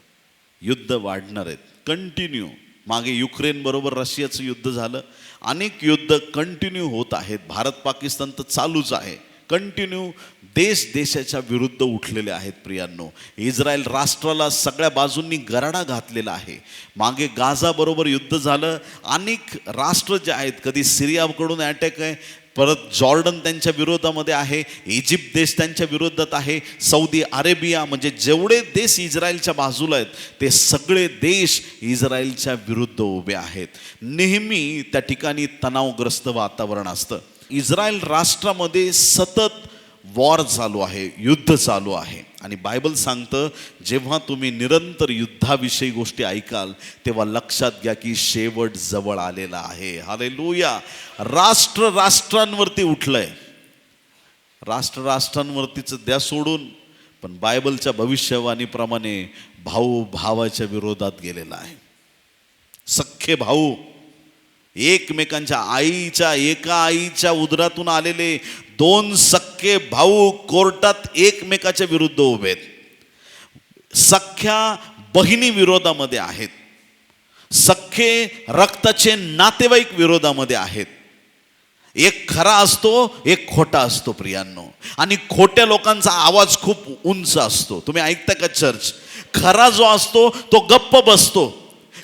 युद्ध वाढणार आहेत कंटिन्यू. मागे युक्रेन बरोबर रशियाचं युद्ध झालं. अनेक युद्ध कंटिन्यू होत आहेत. भारत पाकिस्तान तर चालूच आहे. कंटिन्यू देशाच्या विरुद्ध उठलेले आहेत. प्रियांनो, इस्रायल राष्ट्राला सगळ्या बाजूंनी गराडा घातलेला आहे. मागे गाझा बरोबर युद्ध झालं. अनेक राष्ट्र जे आहेत, कधी सिरियाकडून अटॅक आहे, परत जॉर्डन त्यांच्या विरोधामध्ये आहे, इजिप्त देश त्यांच्या विरोधात आहे, सौदी अरेबिया, म्हणजे जेवढे देश इस्रायलच्या बाजूला आहेत ते सगळे देश इस्रायलच्या विरुद्ध उभे आहेत. नेहमी त्या ठिकाणी तणावग्रस्त वातावरण असतं. इस्रायल राष्ट्रामध्ये सतत वॉर चालू आहे, युद्ध चालू आहे. आणि बायबल सांगतं, जेव्हा तुम्ही निरंतर युद्धाविषयी गोष्टी ऐकाल तेव्हा लक्षात घ्या की शेवट जवळ आलेला आहे. हालेलुया. राष्ट्रांवरती उठलंय. राष्ट्रांवरतीच द्या सोडून, पण बायबलच्या भविष्यवाणीप्रमाणे भाऊ भावाच्या विरोधात गेलेला आहे. सख्खे भाऊ एकमेकांच्या एका आईच्या उदरातून आलेले दोन सख्खे भाऊ कोर्टात एकमेकाच्या विरुद्ध उभे आहेत. सख्ख्या बहिणी विरोधामध्ये आहेत. सख्खे रक्ताचे नातेवाईक विरोधामध्ये आहेत. एक खरा असतो, एक खोटा असतो प्रियांनो. आणि खोट्या लोकांचा आवाज खूप उंच असतो. तुम्ही ऐकता का चर्च? खरा जो असतो तो गप्प बसतो.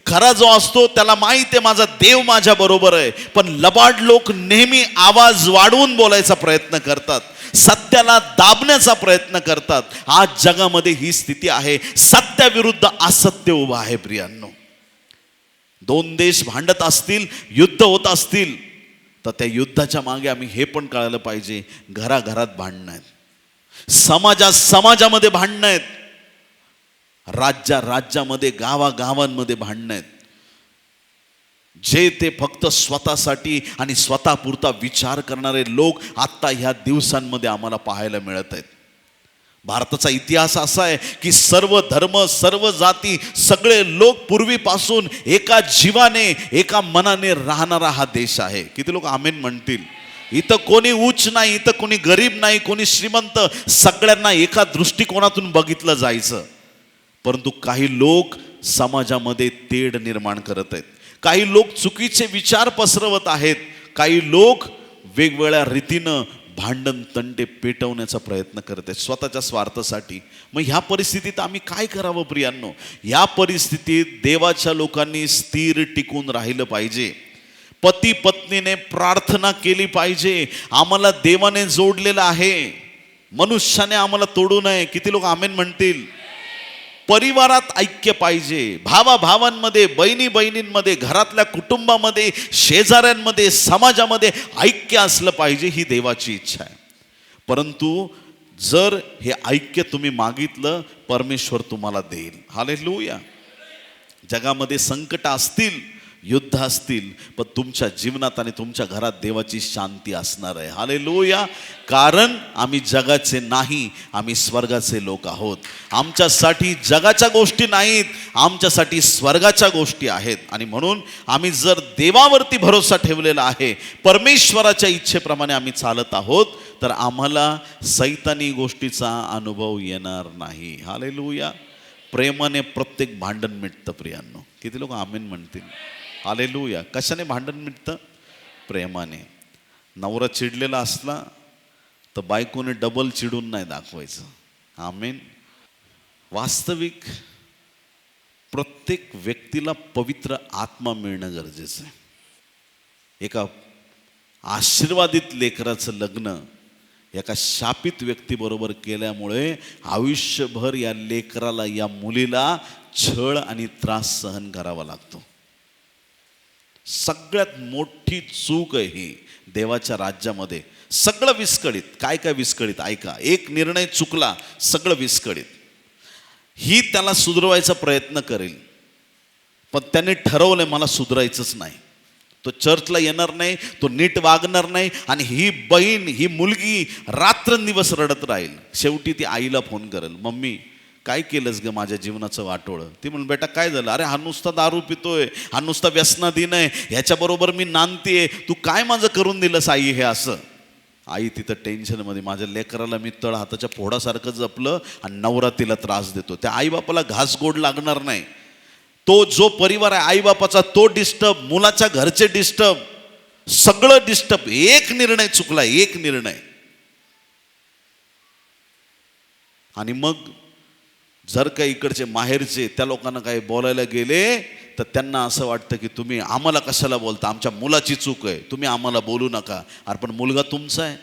खरा जो असतो त्याला माहिती आहे माझा देव माझ्या बरोबर आहे. पण लबाड लोक नेहमी आवाज वाढवून बोलायचा प्रयत्न करतात, सत्याला दाबण्याचा प्रयत्न करतात. आज जगामध्ये ही स्थिती आहे. सत्याविरुद्ध असत्य उभा आहे प्रियांनो. दोन देश भांडत असतील, युद्ध होत असतील, तर त्या युद्धाच्या मागे आम्ही हे पण कळायला पाहिजे, घराघरात भांडणं आहेत, समाजामध्ये भांडणं आहेत, राज्यामध्ये, गावागावांमध्ये भांडणं आहेत. जे ते फक्त स्वतःसाठी आणि स्वतःपुरता विचार करणारे लोक आत्ता ह्या दिवसांमध्ये आम्हाला पाहायला मिळत आहेत. भारताचा इतिहास असा आहे की सर्व धर्म, सर्व जाती, सगळे लोक पूर्वीपासून एका जीवाने, एका मनाने राहणारा हा देश आहे. किती लोक आमेन म्हणतील? इथं कोणी उच्च नाही, इथं कोणी गरीब नाही, कोणी श्रीमंत, सगळ्यांना एका दृष्टिकोनातून बघितलं जायचं. परंतु काही लोक समाजामध्ये तेढ निर्माण करत आहेत. काही लोक चुकीचे विचार पसरवत आहेत. काही लोक वेगवेगळ्या रीतीनं भांडण तंटे पेटवण्याचा प्रयत्न करत आहेत स्वतःच्या स्वार्थासाठी. मग ह्या परिस्थितीत आम्ही काय करावं प्रियांनो? या परिस्थितीत देवाच्या लोकांनी स्थिर टिकून राहिलं पाहिजे. पती पत्नीने प्रार्थना केली पाहिजे. आम्हाला देवाने जोडलेलं आहे, मनुष्याने आम्हाला तोडू नये. किती लोक आमेन म्हणतील? परिवारात ऐक्य पाहिजे, भावाभावांमध्ये, बहिणी बहिणींमध्ये, घरातल्या कुटुंबामध्ये, शेजाऱ्यांमध्ये, समाजामध्ये ऐक्य असलं पाहिजे, ही देवाची इच्छा आहे. परंतु जर हे ऐक्य तुम्ही मागितलं, परमेश्वर तुम्हाला देईल. हालेलुया. जगामध्ये संकट असतील, युद्ध असतील, पण तुमच्या जीवनात आणि तुमच्या घरात देवाची शांती असणार आहे. हालेलुया. कारण आम्ही जगाचे नाही, आम्ही स्वर्गाचे लोक आहोत. आमच्यासाठी जगाच्या गोष्टी नाहीत, आमच्यासाठी स्वर्गाच्या गोष्टी आहेत. आणि म्हणून आम्ही जर देवावरती भरोसा ठेवलेला आहे, परमेश्वराच्या इच्छेप्रमाणे आम्ही चालत आहोत, तर आम्हाला सैतानी गोष्टीचा अनुभव येणार नाही. हालेलुया. प्रेमाने प्रत्येक भांडण मिटतं प्रियांनो. किती लोक आमेन म्हणतील? हालेलुया. कशाने भांडण मिटतं? प्रेमाने. नवरा चिडलेला असला तर बायकोने डबल चिडून नाही दाखवायचं. आमेन. वास्तविक प्रत्येक व्यक्तीला पवित्र आत्मा मिळणं गरजेचं आहे. एका आशीर्वादित लेकराचं लग्न एका शापित व्यक्तीबरोबर केल्यामुळे आयुष्यभर या लेकराला, या मुलीला छळ आणि त्रास सहन करावा लागतो. सगळ्यात मोठी चूक आहे ही देवाच्या राज्यामध्ये. सगळं विस्कळीत. काय काय विस्कळीत? ऐका. एक निर्णय चुकला, सगळं विस्कळीत. ही त्याला सुधरवायचा प्रयत्न करेल, पण त्याने ठरवलंय मला सुधरायचंच नाही. तो चर्चला येणार नाही, तो नीट वागणार नाही, आणि ही बहीण, ही मुलगी रात्रंदिवस रडत राहील. शेवटी ती आईला फोन करेल, मम्मी काय केलंस ग माझ्या जीवनाचं वाटोळं? ती म्हणून, बेटा काय झालं? अरे हा नुसता दारू पितोय, हा नुसता व्यसनाधीन आहे, ह्याच्याबरोबर मी नांदतेय, तू काय माझं करून दिलंस आई हे असं. आई तिथं टेन्शनमध्ये, माझ्या लेकराला मी तळ हाताच्या फोडासारखं जपलं आणि नवरा तिला त्रास देतो. त्या आईबापाला घास गोड लागणार नाही. तो जो परिवार आहे आईबापाचा, तो डिस्टर्ब, मुलाच्या घरचे डिस्टर्ब, सगळं डिस्टर्ब. एक निर्णय चुकला, एक निर्णय. आणि मग जर का इकडचे माहेरचे त्या लोकांना काही बोलायला गेले, तर त्यांना असं वाटतं की तुम्ही आम्हाला कशाला बोलता, आमच्या मुलाची चूक आहे, तुम्ही आम्हाला बोलू नका. अरे पण मुलगा तुमचा आहे.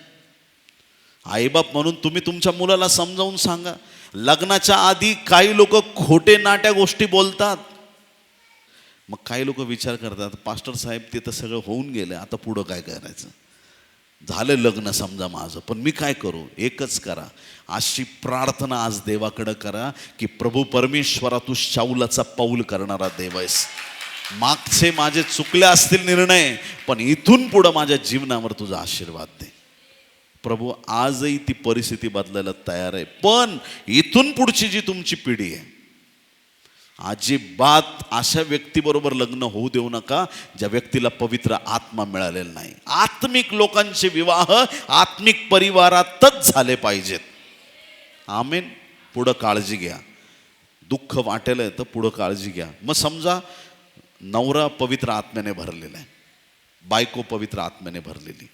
आईबाप म्हणून तुम्ही तुमच्या मुलाला समजावून सांगा. लग्नाच्या आधी काही लोक खोटे नाट्या गोष्टी बोलतात. मग काही लोक विचार करतात, पास्टर साहेब ते तर सगळं होऊन गेलं, आता पुढं काय करायचं? झालं लग्न समजा माझं, पण मी काय करू? एकच करा, अशी प्रार्थना आज देवाकडं करा की प्रभू परमेश्वरा, तू शाऊलाचा पाऊल करणारा देव आहेस. मागचे माझे चुकले असतील निर्णय, पण इथून पुढं माझ्या जीवनावर तुझा आशीर्वाद दे. प्रभू आजही ती परिस्थिती बदलायला तयार आहे, पण इथून पुढची जी तुमची पिढी आहे, अजिबात अशा व्यक्तीबरोबर लग्न होऊ देऊ नका ज्या व्यक्तीला पवित्र आत्मा मिळालेला नाही. आत्मिक लोकांचे विवाह आत्मिक परिवारातच झाले पाहिजेत. आमेन. पुढं काळजी घ्या. दुःख वाटेल तर पुढं काळजी घ्या. मग समजा नवरा पवित्र आत्म्याने भरलेला आहे, बायको पवित्र आत्म्याने भरलेली.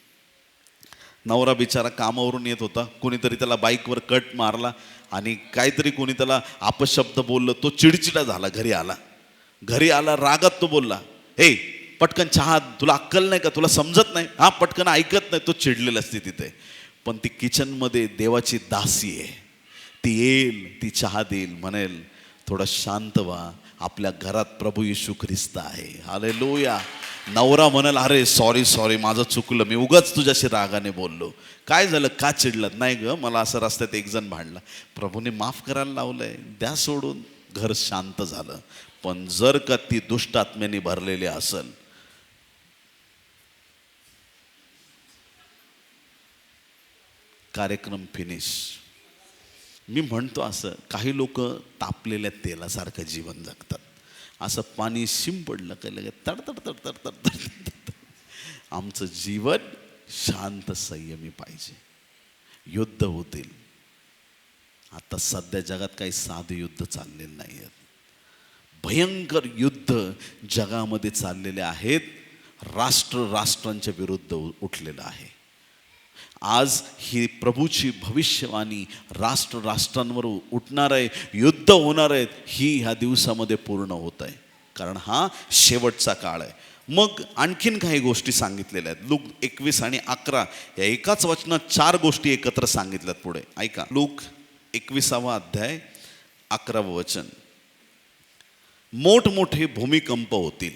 नवरा बिचारा कामावरून येत होता, कोणीतरी त्याला बाईकवर कट मारला आणि काहीतरी कोणी त्याला अपशब्द बोललं, तो चिडचिडा झाला. घरी आला रागात तो बोलला, हे पटकन चहा, तुला अक्कल नाही का, तुला समजत नाही, हा पटकन ऐकत नाही. तो चिडलेला असते तिथे. पण ती किचनमध्ये देवाची दासी आहे, ती येईल, ती चहा देईल, म्हणेल थोडं शांत व्हा, आपल्या घरात प्रभू येशू ख्रिस्त आहे. हालेलुया. नवरा म्हणाल, अरे सॉरी माझं चुकलं, मी उगाच तुझ्याशी रागाने बोललो. काय झालं, का चिडलं? नाही ग, मला असं रस्त्यात एक जण भांडला, प्रभूने माफ करायला लावलंय, द्या सोडून. घर शांत झालं. पण जर का ती दुष्ट आत्म्याने भरलेली असेल, कार्यक्रम फिनिश. मी म्हणतो असं, काही लोक तापलेल्या तेलासारखं जीवन जगतात. असं पाणी शिम पडलं काय लगे तडतड तडतड तडतड. आमचं जीवन शांत संयमी पाहिजे. युद्ध होतील. आता सध्या जगात काही साधे युद्ध चाललेले नाही आहेत. भयंकर युद्ध जगामध्ये चाललेले आहेत. राष्ट्रांच्या विरुद्ध उठलेलं आहे. आज ही प्रभूची भविष्यवाणी राष्ट्रांवर उठणार आहे, युद्ध होणार आहेत, ही ह्या दिवसामध्ये पूर्ण होत आहे. कारण हा शेवटचा काळ आहे. मग आणखीन काही गोष्टी सांगितलेल्या आहेत. लूक 21 आणि 11 या एकाच वचनात 4 गोष्टी एकत्र सांगितल्यात. पुढे ऐका. लूक 21 अध्याय 11 वचन. मोठमोठे भूमिकंप होतील,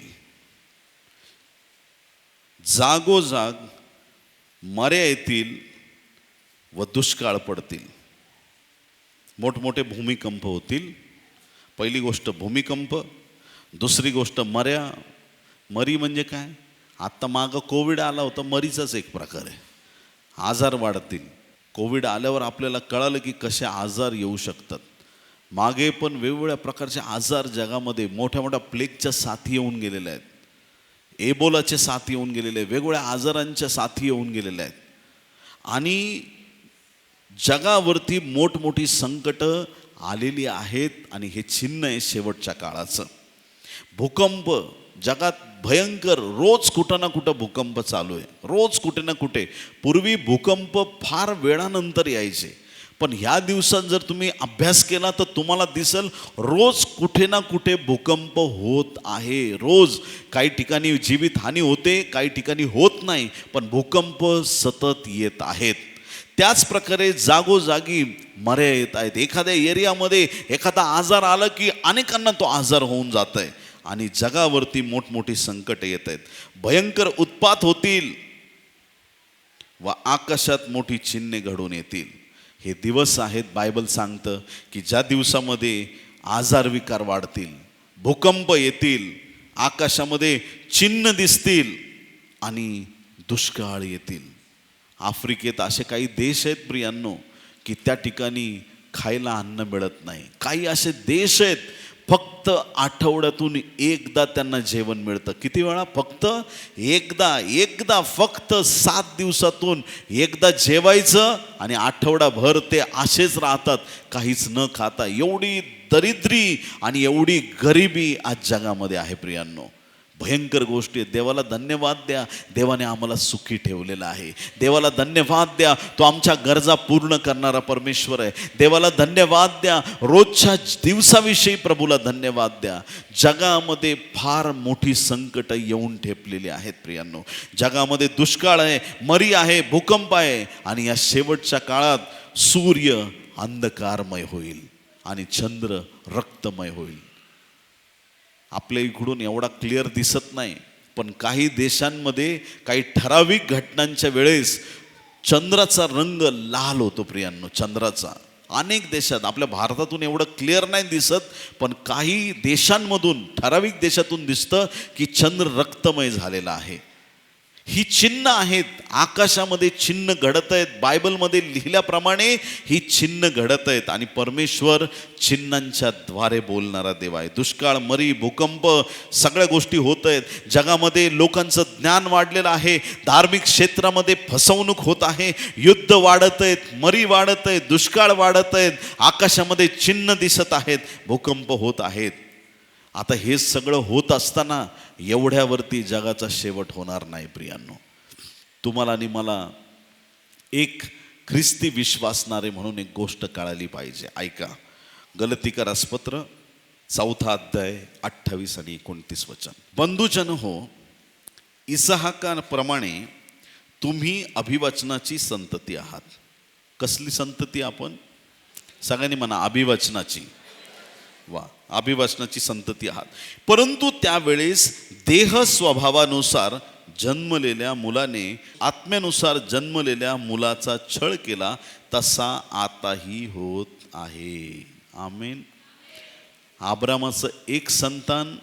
जागोजाग मऱ्या येतील व दुष्काळ पडतील. मोठमोठे भूमिकंप होतील. पहिली गोष्ट भूमिकंप, दुसरी गोष्ट मऱ्या. मरी म्हणजे काय? आत्ता मागं कोविड आला होता, मरीचाच एक प्रकार आहे. आजार वाढतील. कोविड आल्यावर आपल्याला कळालं की कसे आजार येऊ शकतात. मागे पण वेगवेगळ्या प्रकारचे आजार जगामध्ये, मोठ्या मोठ्या प्लेगच्या साथी येऊन गेलेल्या आहेत, एबोलाचे साथी येऊन गेलेले आहेत, वेगवेगळ्या आजारांच्या साथी येऊन गेलेल्या आहेत. आणि जगावरती मोठमोठी संकटं आलेली आहेत आणि हे चिन्ह आहे शेवटच्या काळाचं. भूकंप जगात भयंकर, रोज कुठं ना कुठं भूकंप चालू आहे, रोज कुठे ना कुठे. पूर्वी भूकंप फार वेळानंतर यायचे, पण ह्या दिवसात जर तुम्ही अभ्यास केला तर तुम्हाला दिसेल रोज कुठे ना कुठे भूकंप होत आहे. रोज काही ठिकाणी जीवितहानी होते, काही ठिकाणी होत नाही, पण भूकंप सतत येत आहेत. त्याच प्रकारे जागोजागी मऱ्या येत आहेत. एखाद्या एरियामध्ये एखादा आजार आला की अनेकांना तो आजार होऊन जात आहे आणि जगावरती मोठमोठी संकट येत आहेत. भयंकर उत्पात होतील व आकाशात मोठी चिन्हे घडून येतील. हे दिवस आहेत, बायबल सांगतं की ज्या दिवसामध्ये आजार विकार वाढतील, भूकंप येतील, आकाशामध्ये चिन्ह दिसतील आणि दुष्काळ येतील. आफ्रिकेत असे काही देश आहेत प्रियांनो की त्या ठिकाणी खायला अन्न मिळत नाही. काही असे देश आहेत फक्त आठवड्यातून एकदा त्यांना जेवण मिळतं. किती वेळा? फक्त एकदा फक्त 7 दिवसातून एकदा जेवायचं आणि आठवडाभर ते असेच राहतात काहीच न खाता. एवढी दरिद्री आणि एवढी गरिबी आज जगामध्ये आहे प्रियांनो. भयंकर गोष्टी आहेत. देवाला धन्यवाद द्या, देवाने आम्हाला सुखी ठेवलेलं आहे. देवाला धन्यवाद द्या, तो आमच्या गरजा पूर्ण करणारा परमेश्वर आहे. देवाला धन्यवाद द्या, रोजच्या दिवसाविषयी प्रभूला धन्यवाद द्या. जगामध्ये फार मोठी संकट येऊन ठेपलेली आहेत प्रियांनो. जगामध्ये दुष्काळ आहे, मरी आहे, भूकंप आहे आणि या शेवटच्या काळात सूर्य अंधकारमय होईल आणि चंद्र रक्तमय होईल. आपल्या इकडून एवढा क्लिअर दिसत नाही, पण काही देशांमध्ये काही ठराविक घटनांच्या वेळेस चंद्राचा रंग लाल होतो प्रियांनो. चंद्राचा अनेक देशात, आपल्या भारतातून एवढं क्लिअर नाही दिसत, पण काही देशांमधून, ठराविक देशातून दिसतं की चंद्र रक्तमय झालेला आहे. ही चिन्ह आहेत, आकाशामध्ये चिन्ह घडत आहेत. बायबलमध्ये लिहिल्याप्रमाणे ही चिन्ह घडत आहेत आणि परमेश्वर चिन्हांच्या द्वारे बोलणारा देव आहे. दुष्काळ, मरी, भूकंप सगळ्या गोष्टी होत आहेत. जगामध्ये लोकांचं ज्ञान वाढलेलं आहे, धार्मिक क्षेत्रामध्ये फसवणूक होत आहे, युद्ध वाढत आहेत, मरी वाढत आहेत, दुष्काळ वाढत आहेत, आकाशामध्ये चिन्ह दिसत आहेत, भूकंप होत आहेत. आता हे सगळं होत असताना एवढ्यावरती जगाचा शेवट होणार नाही प्रियांनो. तुम्हाला आणि मला एक ख्रिस्ती विश्वासणारे म्हणून एक गोष्ट कळाली पाहिजे. ऐका, गलतीकरासपत्र 4 अध्याय 28 आणि 29 वचन. बंधुजन हो, इसहाकाप्रमाणे तुम्ही अभिवचनाची संतती आहात. कसली संतती? आपण सगळ्यांनी म्हणा, अभिवचनाची. वा, अभिवचनाची संतती आहात. परंतु त्यावेळेस देह स्वभावानुसार जन्मलेल्या मुलाने आत्म्यानुसार जन्मलेल्या मुलाचा छळ केला, तसा आताही होत आहे. आमेन. अब्रामाचं एक संतान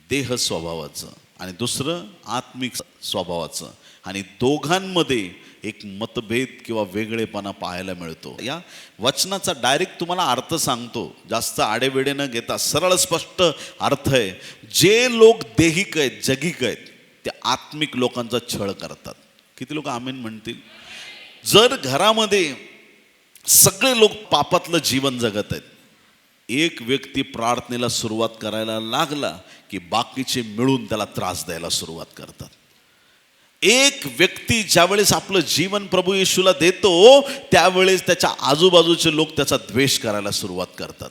देह स्वभावाचं आणि दुसरं आत्मिक स्वभावाचं, आणि दोघांमध्ये एक मतभेद किंवा वेगळेपणा पाहायला मिळतो. या वचनाचा डायरेक्ट तुम्हाला अर्थ सांगतो, जास्त आडेवेडे न घेता सरळ स्पष्ट अर्थ आहे. जे लोक देहिक आहेत, जगिक आहेत, ते आत्मिक लोकांचा छळ करतात. किती लोक आमेन म्हणतील? जर घरामध्ये सगळे लोक पापातलं जीवन जगत आहेत, एक व्यक्ती प्रार्थनेला सुरुवात करायला लागला की बाकीचे मिळून त्याला त्रास द्यायला सुरुवात करतात. एक व्यक्ती ज्यावेळेस आपलं जीवन प्रभू येशूला देतो, त्यावेळेस त्याच्या आजूबाजूचे लोक त्याचा द्वेष करायला सुरुवात करतात.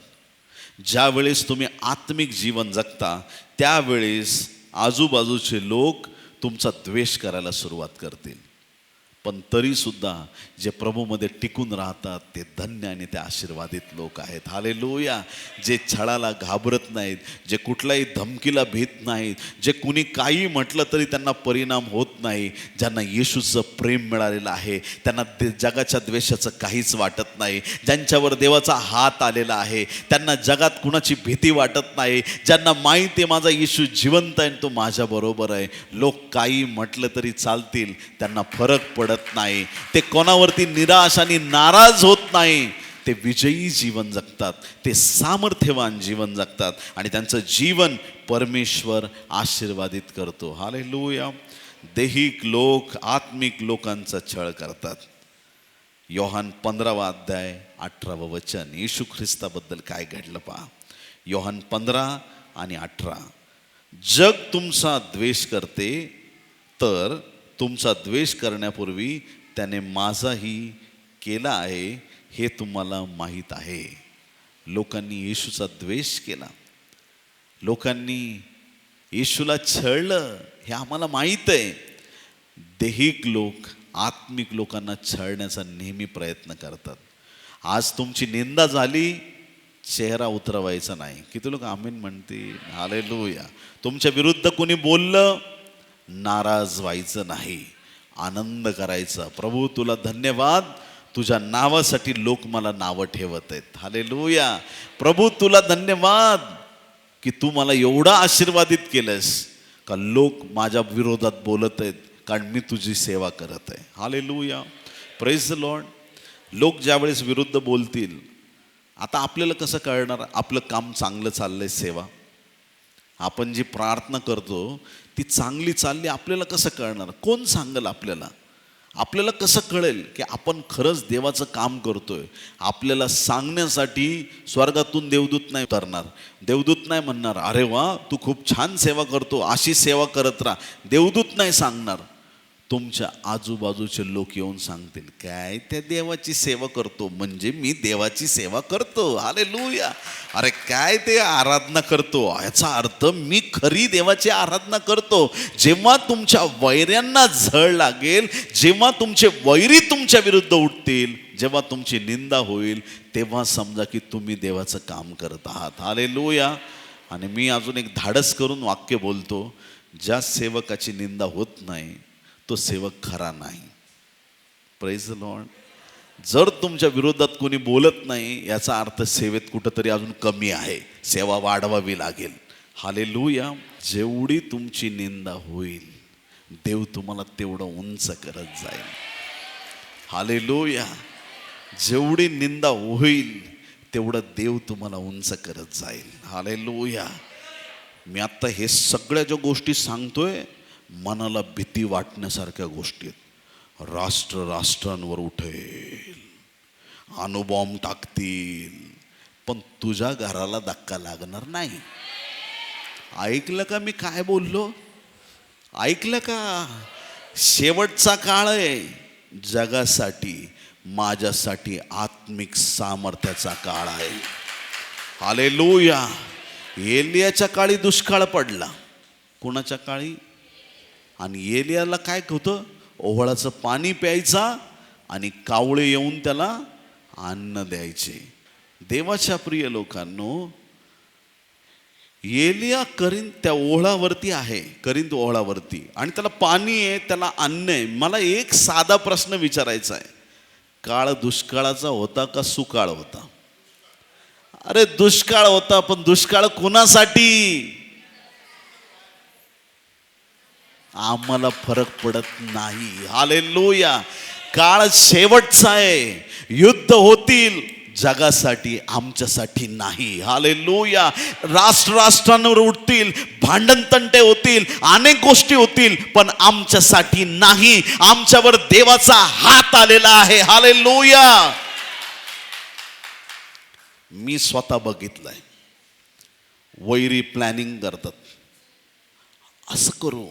ज्यावेळेस तुम्ही आत्मिक जीवन जगता, त्यावेळेस आजूबाजूचे लोक तुमचा द्वेष करायला सुरुवात करतील. पण तरी सुद्धा जे प्रभूमध्ये टिकून राहतात ते धन्य आणि ते आशीर्वादित लोक आहेत. हालेलुया. जे छळाला घाबरत नाहीत, जे कुठल्याही धमकीला भीत नाहीत, जे कुणी काही म्हटलं तरी त्यांना परिणाम होत नाही, ज्यांना येशूचं प्रेम मिळालेलं आहे, त्यांना जगाच्या द्वेषाचं काहीच वाटत नाही, ज्यांच्यावर देवाचा हात आलेला आहे, त्यांना जगात कुणाची भीती वाटत नाही, ज्यांना माहिती आहे माझा येशू जिवंत आहे आणि तो माझ्याबरोबर आहे, लोक काही म्हटलं तरी चालतील, त्यांना फरक पडत नाही. ते कोणावरती निराश आणि नाराज होत नाही. ते विजयी जीवन जगतात, ते सामर्थ्यवान जीवन जगतात आणि त्यांचं जीवन परमेश्वर आशीर्वादित करतो. हालेलुया. दैहिक लोक आत्मिक लोकांचा छळ करतात. योहान 15 अध्याय 18 वचन, येशू ख्रिस्ताबद्दल काय घडलं पहा. योहान 15 आणि 18. जग तुमचा द्वेष करते, तर तुमचा द्वेष करण्यापूर्वी त्याने माझाही केला आहे हे तुम्हाला माहीत आहे. लोकांनी येशूचा द्वेष केला, लोकांनी येशूला छळलं, हे आम्हाला माहीत आहे. दैहिक लोक आत्मिक लोकांना छळण्याचा नेहमी प्रयत्न करतात. आज तुमची निंदा झाली, चेहरा उतरवायचा नाही. किती लोक आमीन म्हणतील. हालेलुया. तुमच्या विरुद्ध कोणी बोललं, नाराज व्हायचं नाही, आनंद करायचा. प्रभू तुला धन्यवाद, तुझ्या नावासाठी लोक मला नावं ठेवत आहेत. हालेलुया. प्रभू तुला धन्यवाद की तू मला एवढा आशीर्वादित केलंस का लोक माझ्या विरोधात बोलत आहेत, कारण मी तुझी सेवा करत आहे. हालेलुया. Praise the Lord. लोक ज्यावेळेस विरुद्ध बोलतील, आता आपल्याला कसं कळणार आपलं काम चांगलं चाललंय? सेवा, आपण जी प्रार्थना करतो ती चांगली चालली, आपल्याला कसं कळणार? कोण सांगेल आपल्याला? आपल्याला कसं कळेल की आपण खरंच देवाचं काम करतोय? आपल्याला सांगण्यासाठी स्वर्गातून देवदूत नाही उतरणार, देवदूत नाही म्हणणार अरे वा तू खूप छान सेवा करतो, अशी सेवा करत राहा. देवदूत नाही सांगणार, तुमच्या आजूबाजूचे लोक येऊन सांगतील काय त्या देवाची सेवा करतो, म्हणजे मी देवाची सेवा करतो. हालेलुया. अरे काय ते आराधना करतो, याचा अर्थ मी खरी देवाची आराधना करतो. जेव्हा तुमच्या वैऱ्यांना झळ लागेल, जेव्हा तुमचे वैरी तुमच्या विरुद्ध उठतील, जेव्हा तुमची निंदा होईल, तेव्हा समजा की तुम्ही देवाचं काम करत आहात. हालेलुया. आणि मी अजून एक धाडस करून वाक्य बोलतो, ज्या सेवकाची निंदा होत नाही तो सेवक खरा नाही. Praise the Lord. जर तुमच्या विरोधात कोणी बोलत नाही, याचा अर्थ सेवेत कुठंतरी अजून कमी आहे, सेवा वाढवावी लागेल. हालेलुया. जेवढी तुमची निंदा होईल, देव तुम्हाला तेवढं उंच करत जाईल. हालेलुया. जेवढी निंदा होईल तेवढं देव तुम्हाला उंच करत जाईल. हालेलुया. मी आत्ता हे सगळ्या ज्या गोष्टी सांगतोय, मनाला भीती वाटण्यासारख्या गोष्टी आहेत. राष्ट्र राष्ट्रांवर उठेल, अणुबॉम्ब टाकतील, पण तुझ्या घराला धक्का लागणार नाही. ऐकलं का मी काय बोललो? ऐकलं का? शेवटचा काळ आहे जगासाठी, माझ्यासाठी आत्मिक सामर्थ्याचा काळ आहे. हालेलुया. एलियाच्या काळी दुष्काळ पडला. कोणाच्या काळी? आणि एलियाला काय होतं? ओहळाचं पाणी प्यायचा आणि कावळे येऊन त्याला अन्न द्यायचे. देवाच्या प्रिय लोकांनो, एलिया करीन त्या ओहळावरती आहे, करीन ओहळावरती, आणि त्याला पाणी आहे, त्याला अन्न आहे. मला एक साधा प्रश्न विचारायचा आहे, काळ दुष्काळाचा होता का सुकाळ होता? अरे दुष्काळ होता, पण दुष्काळ कोणासाठी? आम्हाला फरक पडत नाही. हालेलुया. काळ शेवटचा आहे, युद्ध होतील जगासाठी, आमच्यासाठी नाही. हालेलुया. राष्ट्र राष्ट्रांवर उठतील, भांडण तंटे होतील, अनेक गोष्टी होतील, पण आमच्यासाठी नाही. आमच्यावर देवाचा हात आलेला आहे. हालेलुया. मी स्वतः बघितलंय, वैरी प्लॅनिंग करतात, असं करू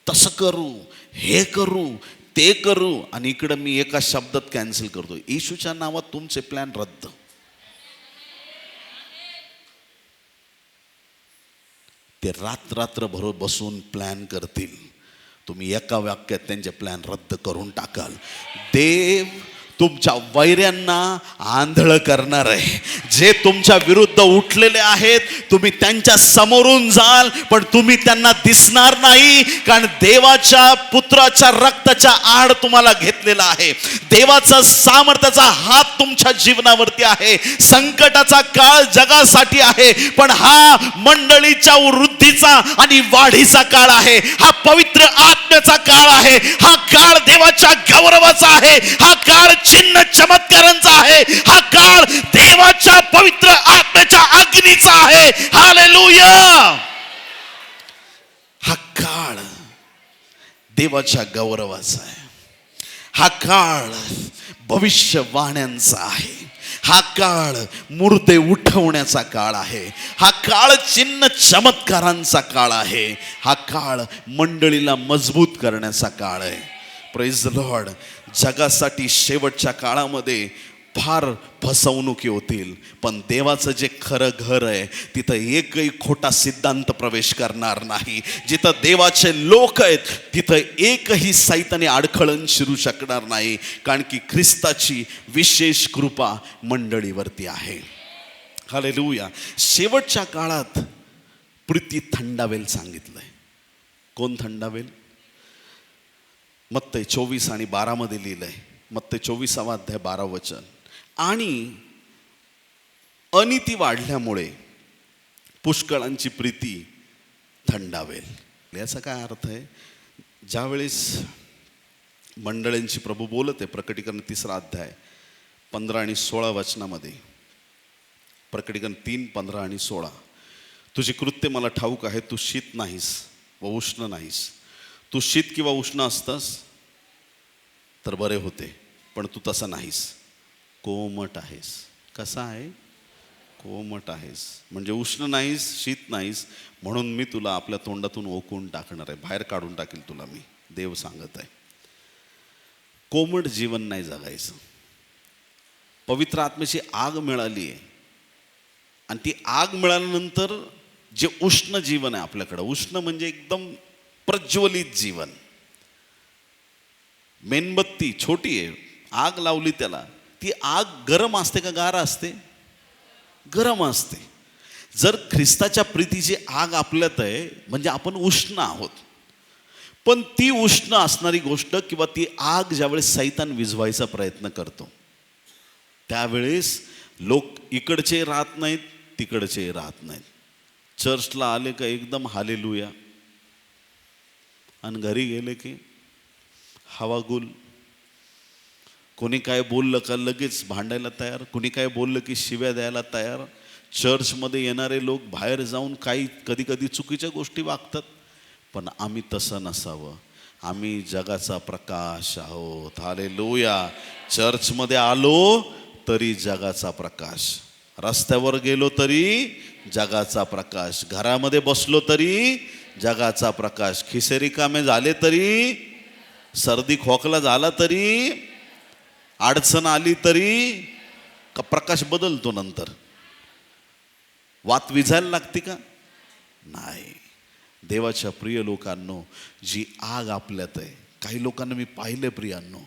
तसं करू, हे करू ते करू, आणि इकडं मी एका शब्दात कॅन्सल करतो, येशूच्या नावात तुमचे प्लॅन रद्द. ते रात्रभर बसून प्लॅन करतील, तुम्ही एका वाक्यात त्यांचे प्लॅन रद्द करून टाकाल. देव तुमच्या वैऱ्यांना आंधळ करणार आहे. जे तुमच्या विरुद्ध उठलेले आहेत, तुम्ही त्यांच्या समोरून जाल पण तुम्ही त्यांना दिसणार नाही, कारण देवाच्या पुत्राच्या रक्ताच्या आड तुम्हाला घेतलेला आहे. देवाचा सामर्थ्याचा हात तुमच्या जीवनावरती आहे. संकटाचा काळ जगासाठी आहे, पण हा मंडळीच्या वृद्धीचा आणि वाढीचा काळ आहे. हा पवित्र आत्म्याचा काळ आहे. हा काळ देवाच्या गौरवाचा आहे. हा काळ चिन्ह चमत्कारांचा आहे. हा काळ देवाच्या पवित्र आत्म्याच्या अग्नीचा आहे. हालेलुया. हा काळ देवाच्या गौरवाचा आहे. हा काळ भविष्यवाण्यांचा आहे. हा काळ मुर्दे उठवण्याचा काळ आहे. हा काळ चिन्ह चमत्कारांचा काळ आहे. हा काळ मंडळीला मजबूत करण्याचा काळ आहे. Praise the Lord. जगासाठी शेवटच्या काळामध्ये फार फसवणुकी होतील, पण देवाचं जे खरं घर आहे तिथं एकही खोटा सिद्धांत प्रवेश करणार नाही. जिथं देवाचे लोक आहेत तिथं एकही सैतानी अडखळण शिरू शकणार नाही, कारण की ख्रिस्ताची विशेष कृपा मंडळीवरती आहे. हालेलुया. शेवटच्या काळात प्रीती थंडावेल सांगितलंय. कोण थंडावेल? मत्तई 24 आणि 12 मध्ये लिहिलंय. मत्तई 24 अध्याय 12 वचन. आणि अनिती वाढल्यामुळे पुष्कळांची प्रीती थंडावेल. याचा काय अर्थ आहे? ज्यावेळेस मंडळींची प्रभू बोलत आहे, प्रकटीकरण 3 अध्याय 15 आणि 16 वचनामध्ये, प्रकटीकरण 3, 15 आणि 16, तुझी कृत्य मला ठाऊक आहे. तू शीत नाहीस व उष्ण नाहीस. तू शीत किंवा उष्ण असतास तर बरे होते, पण तू तसा नाहीस, कोमट आहेस. कसा आहे? कोमट आहेस. म्हणजे उष्ण नाहीस, शीत नाहीस, म्हणून मी तुला आपल्या तोंडातून ओकून टाकणार आहे, बाहेर काढून टाकेल तुला मी. देव सांगत आहे. कोमट जीवन नाही जगायचं. पवित्र आत्म्याची आग मिळाली आहे, आणि ती आग मिळाल्यानंतर जे उष्ण जीवन आहे आपल्याकडं, उष्ण म्हणजे एकदम प्रज्वलित जीवन. मेणबत्ती छोटी आहे, आग लावली त्याला, ती आग गरम असते का गार असते? गरम असते. जर ख्रिस्ताच्या प्रीतीची आग आपल्यात आहे म्हणजे आपण उष्ण आहोत. पण ती उष्ण असणारी गोष्ट किंवा ती आग ज्यावेळेस सैतान विझवायचा प्रयत्न करतो, त्यावेळेस लोक इकडचे राहत नाहीत, तिकडचे राहत नाहीत. चर्चला आले का एकदम हालेलुया, आणि घरी गेले की हवागुल. कोणी काय बोललं का लगेच भांडायला तयार, कोणी काय बोललं की शिव्या द्यायला तयार. चर्चमध्ये येणारे लोक बाहेर जाऊन काही कधी कधी चुकीच्या गोष्टी वागतात, पण आम्ही तसं नसावं. आम्ही जगाचा प्रकाश आहोत. हालेलुया. चर्चमध्ये आलो तरी जगाचा प्रकाश, रस्त्यावर गेलो तरी जगाचा प्रकाश, घरामध्ये बसलो तरी जगाचा प्रकाश, खिसे रिकामे झाले तरी, सर्दी खोकला झाला तरी, अडचण आली तरी, का प्रकाश बदलतो नंतर? वात विझायला लागते का? नाही. देवाच्या प्रिय लोकांनो, जी आग आपल्यात आहे, काही लोकांना मी पाहिलं प्रियांनो,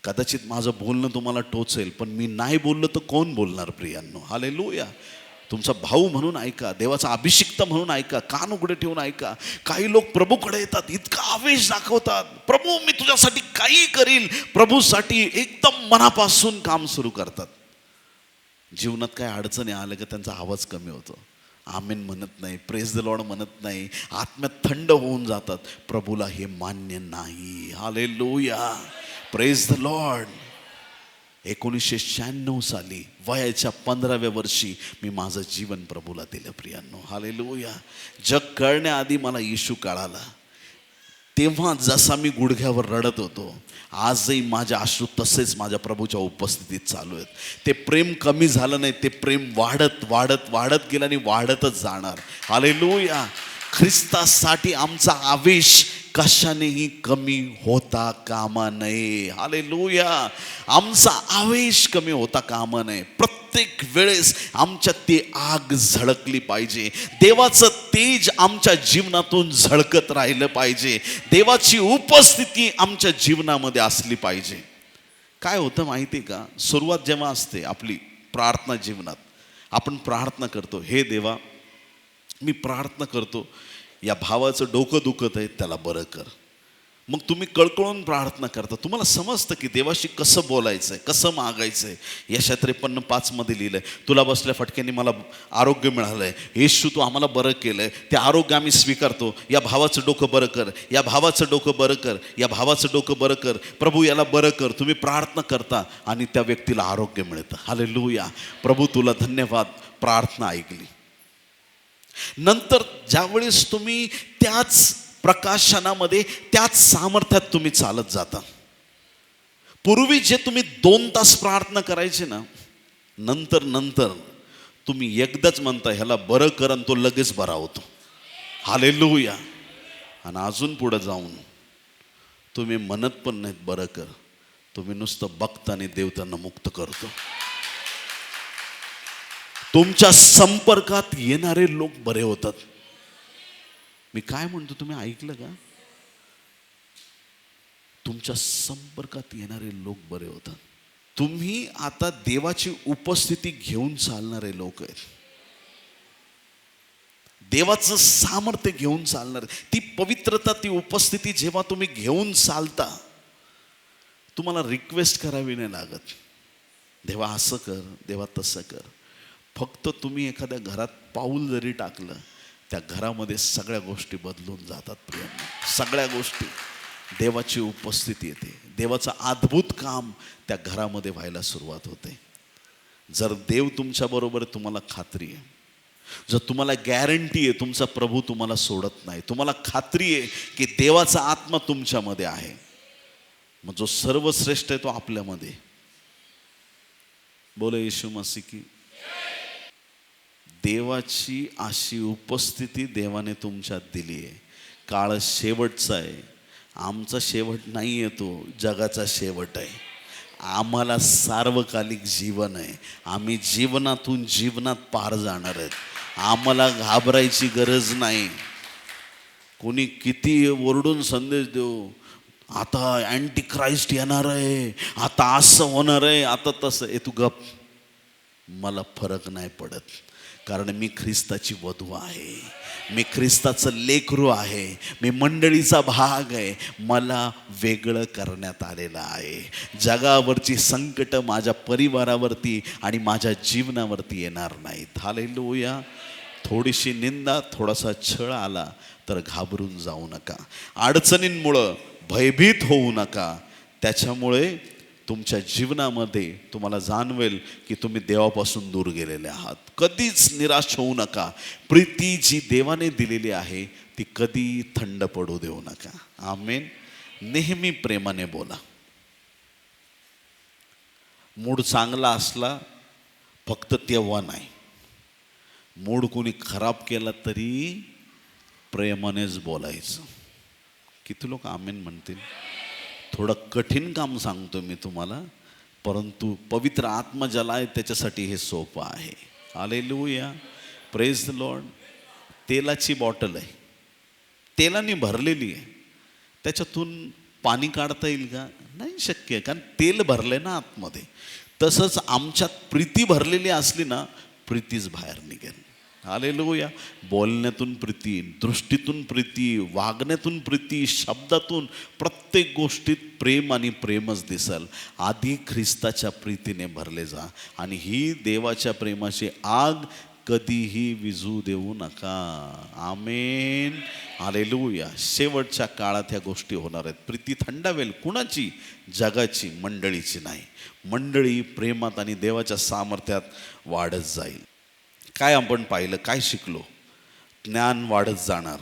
कदाचित माझं बोलणं तुम्हाला टोचेल, पण मी नाही बोललो तर कोण बोलणार प्रियांनो? हालेलुया. तुमचा भाऊ म्हणून ऐका, देवाचा अभिषिक्त म्हणून ऐका, कान उघडे ठेवून ऐका. काही लोक प्रभूकडे येतात, इतका आवेश दाखवतात, प्रभू मी तुझ्यासाठी काही करील, प्रभूसाठी एकदम मनापासून काम सुरू करतात. जीवनात काय अडचणी आल्या का त्यांचा आवाज कमी होतो, आमेन म्हणत नाही, प्रेज द लॉर्ड म्हणत नाही, आत्म्यात थंड होऊन जातात. प्रभूला हे मान्य नाही. हालेलुया. Praise the Lord. 1996 साली वयाच्या 15व्या वर्षी मी माझं जीवन प्रभूला दिलं प्रियांनो. हालेलुया. जग कळण्याआधी मला येशू कळाला. तेव्हा जसा मी गुडघ्यावर रडत होतो, आजही माझे अश्रू तसेच माझ्या प्रभूच्या उपस्थितीत चालू आहेत. ते प्रेम कमी झालं नाही, ते प्रेम वाढत वाढत वाढत गेलं आणि वाढतच जाणार. हालेलुया. ख्रिस्तासाठी आमचा आवेश कशानेही कमी होता कामा नये. हालेलुया. आमचा आवेश कमी होता कामा नये. प्रत्येक वेळेस आमच्यात ती आग झळकली पाहिजे. देवाचं तेज आमच्या जीवनातून झळकत राहिलं पाहिजे. देवाची उपस्थिती आमच्या जीवनामध्ये असली पाहिजे. काय होतं माहिती आहे का, सुरुवात जेव्हा असते आपली प्रार्थना जीवनात, आपण प्रार्थना करतो, हे देवा मी प्रार्थना करतो, या भावाचं डोकं दुखत आहे त्याला बरं कर. मग तुम्ही कळकळून प्रार्थना करता, तुम्हाला समजतं की देवाशी कसं बोलायचं आहे, कसं मागायचं आहे. यशा 53:5 लिहिलं आहे, तुला बसल्या फटक्यांनी मला आरोग्य मिळालं आहे, येशू तू आम्हाला बरं केलं आहे, ते आरोग्य आम्ही स्वीकारतो. या भावाचं डोकं बरं कर, या भावाचं डोकं बरं कर, या भावाचं डोकं बरं कर, प्रभू याला बरं कर. तुम्ही प्रार्थना करता आणि त्या व्यक्तीला आरोग्य मिळतं. हालेलुया. प्रभू तुला धन्यवाद, प्रार्थना ऐकली. नंतर ज्यावेळेस तुम्ही त्याच प्रकाशनामध्ये, त्याच सामर्थ्यात तुम्ही चालत जाता. पूर्वी जे तुम्ही 2 तास प्रार्थना करायचे ना, नंतर तुम्ही एकदाच म्हणता ह्याला बरं कर आणि तो लगेच बरा होतो. हालेलुया. आणि अजून पुढे जाऊन तुम्ही म्हणत पण नाहीत बरं कर, तुम्ही नुसतं बघता आणि देव त्यांना मुक्त करतो. तुमच्या संपर्कात येणारे लोक बरे होतात. मी काय म्हणतो तुम्ही ऐकलं का? तुमच्या संपर्कात येणारे लोक बरे होतात. तुम्ही आता देवाची उपस्थिती घेऊन चालणारे लोक आहेत. देवाचं सामर्थ्य घेऊन चालणार. ती पवित्रता, ती उपस्थिती जेव्हा तुम्ही घेऊन चालता, तुम्हाला रिक्वेस्ट करावी नाही लागत, देवा असं कर, देवा तसं कर. फक्त तुम्ही एखाद्या घरात पाऊल जरी टाकलं, त्या घरामध्ये सगळ्या गोष्टी बदलून जातात. प्रियांनो, सगळ्या गोष्टी, देवाची उपस्थिती येते, देवाचं अद्भुत काम त्या घरामध्ये व्हायला सुरुवात होते. जर देव तुमच्या बरोबर, तुम्हाला खात्री आहे, जर तुम्हाला गॅरंटी आहे तुमचा प्रभू तुम्हाला सोडत नाही, तुम्हाला खात्री आहे की देवाचा आत्मा तुमच्यामध्ये आहे, मग जो सर्वश्रेष्ठ आहे तो आपल्यामध्ये. बोले येशू मसीह की. देवाची अशी उपस्थिती देवाने तुमच्यात दिली आहे. काळ शेवटचा आहे. आमचा शेवट नाही आहे, तो जगाचा शेवट आहे. आम्हाला सार्वकालिक जीवन आहे. आम्ही जीवनातून जीवनात पार जाणार आहेत. आम्हाला घाबरायची गरज नाही. कोणी किती ओरडून संदेश देऊ, आता अँटी ख्राइस्ट येणार आहे, आता असं होणार आहे, आता तसं, तू गप. मला फरक नाही पडत, कारण मी ख्रिस्ताची वधू आहे, मी ख्रिस्ताचं लेकरू आहे, मी मंडळीचा भाग आहे. मला वेगळं करण्यात आलेलं आहे. जगावरची संकट माझ्या परिवारावरती आणि माझ्या जीवनावरती येणार नाहीत. हालेलुया. थोडीशी निंदा, थोडासा छळ आला तर घाबरून जाऊ नका. अडचणींमुळं भयभीत होऊ नका. त्याच्यामुळे तुमच्या जीवनामध्ये तुम्हाला जाणवेल की तुम्ही देवापासून दूर गेलेले आहात. कधीच निराश होऊ नका. प्रीती जी देवाने दिलेली आहे ती कधी थंड पडू देऊ नका. आमेन. नेहमी प्रेमाने बोला. मूड चांगला असला फक्त तेव्हा नाही, मूड कोणी खराब केला तरी प्रेमानेच बोलायचं. किती लोक आमेन म्हणतील? थोडं कठीण काम सांगतो मी तुम्हाला, परंतु पवित्र आत्मा ज्याला आहे त्याच्यासाठी हे सोपं आहे. हालेलुया. Praise the Lord. तेलाची बॉटल आहे, तेलाने भरलेली आहे, त्याच्यातून पाणी काढता येईल का? नाही शक्य, कारण तेल भरलंय ना आतमध्ये. तसंच आमच्यात प्रीती भरलेली असली ना, प्रीतीच बाहेर निघेल. हालेलुया. बोलण्यातून प्रीती, दृष्टीतून प्रीती, वागण्यातून प्रीती, शब्दातून, प्रत्येक गोष्टीत प्रेम आणि प्रेमच दिसल. आधी ख्रिस्ताच्या प्रीतीने भरले जा आणि ही देवाच्या प्रेमाची आग कधीही विझू देऊ नका. आमेन. हालेलुया. शेवटच्या काळात ह्या गोष्टी होणार आहेत. प्रीती थंडावेल. कुणाची? जगाची, मंडळीची नाही. मंडळी प्रेमात आणि देवाच्या सामर्थ्यात वाढत जाईल. काय आपण पाहिलं, काय शिकलो? ज्ञान वाढत जाणार.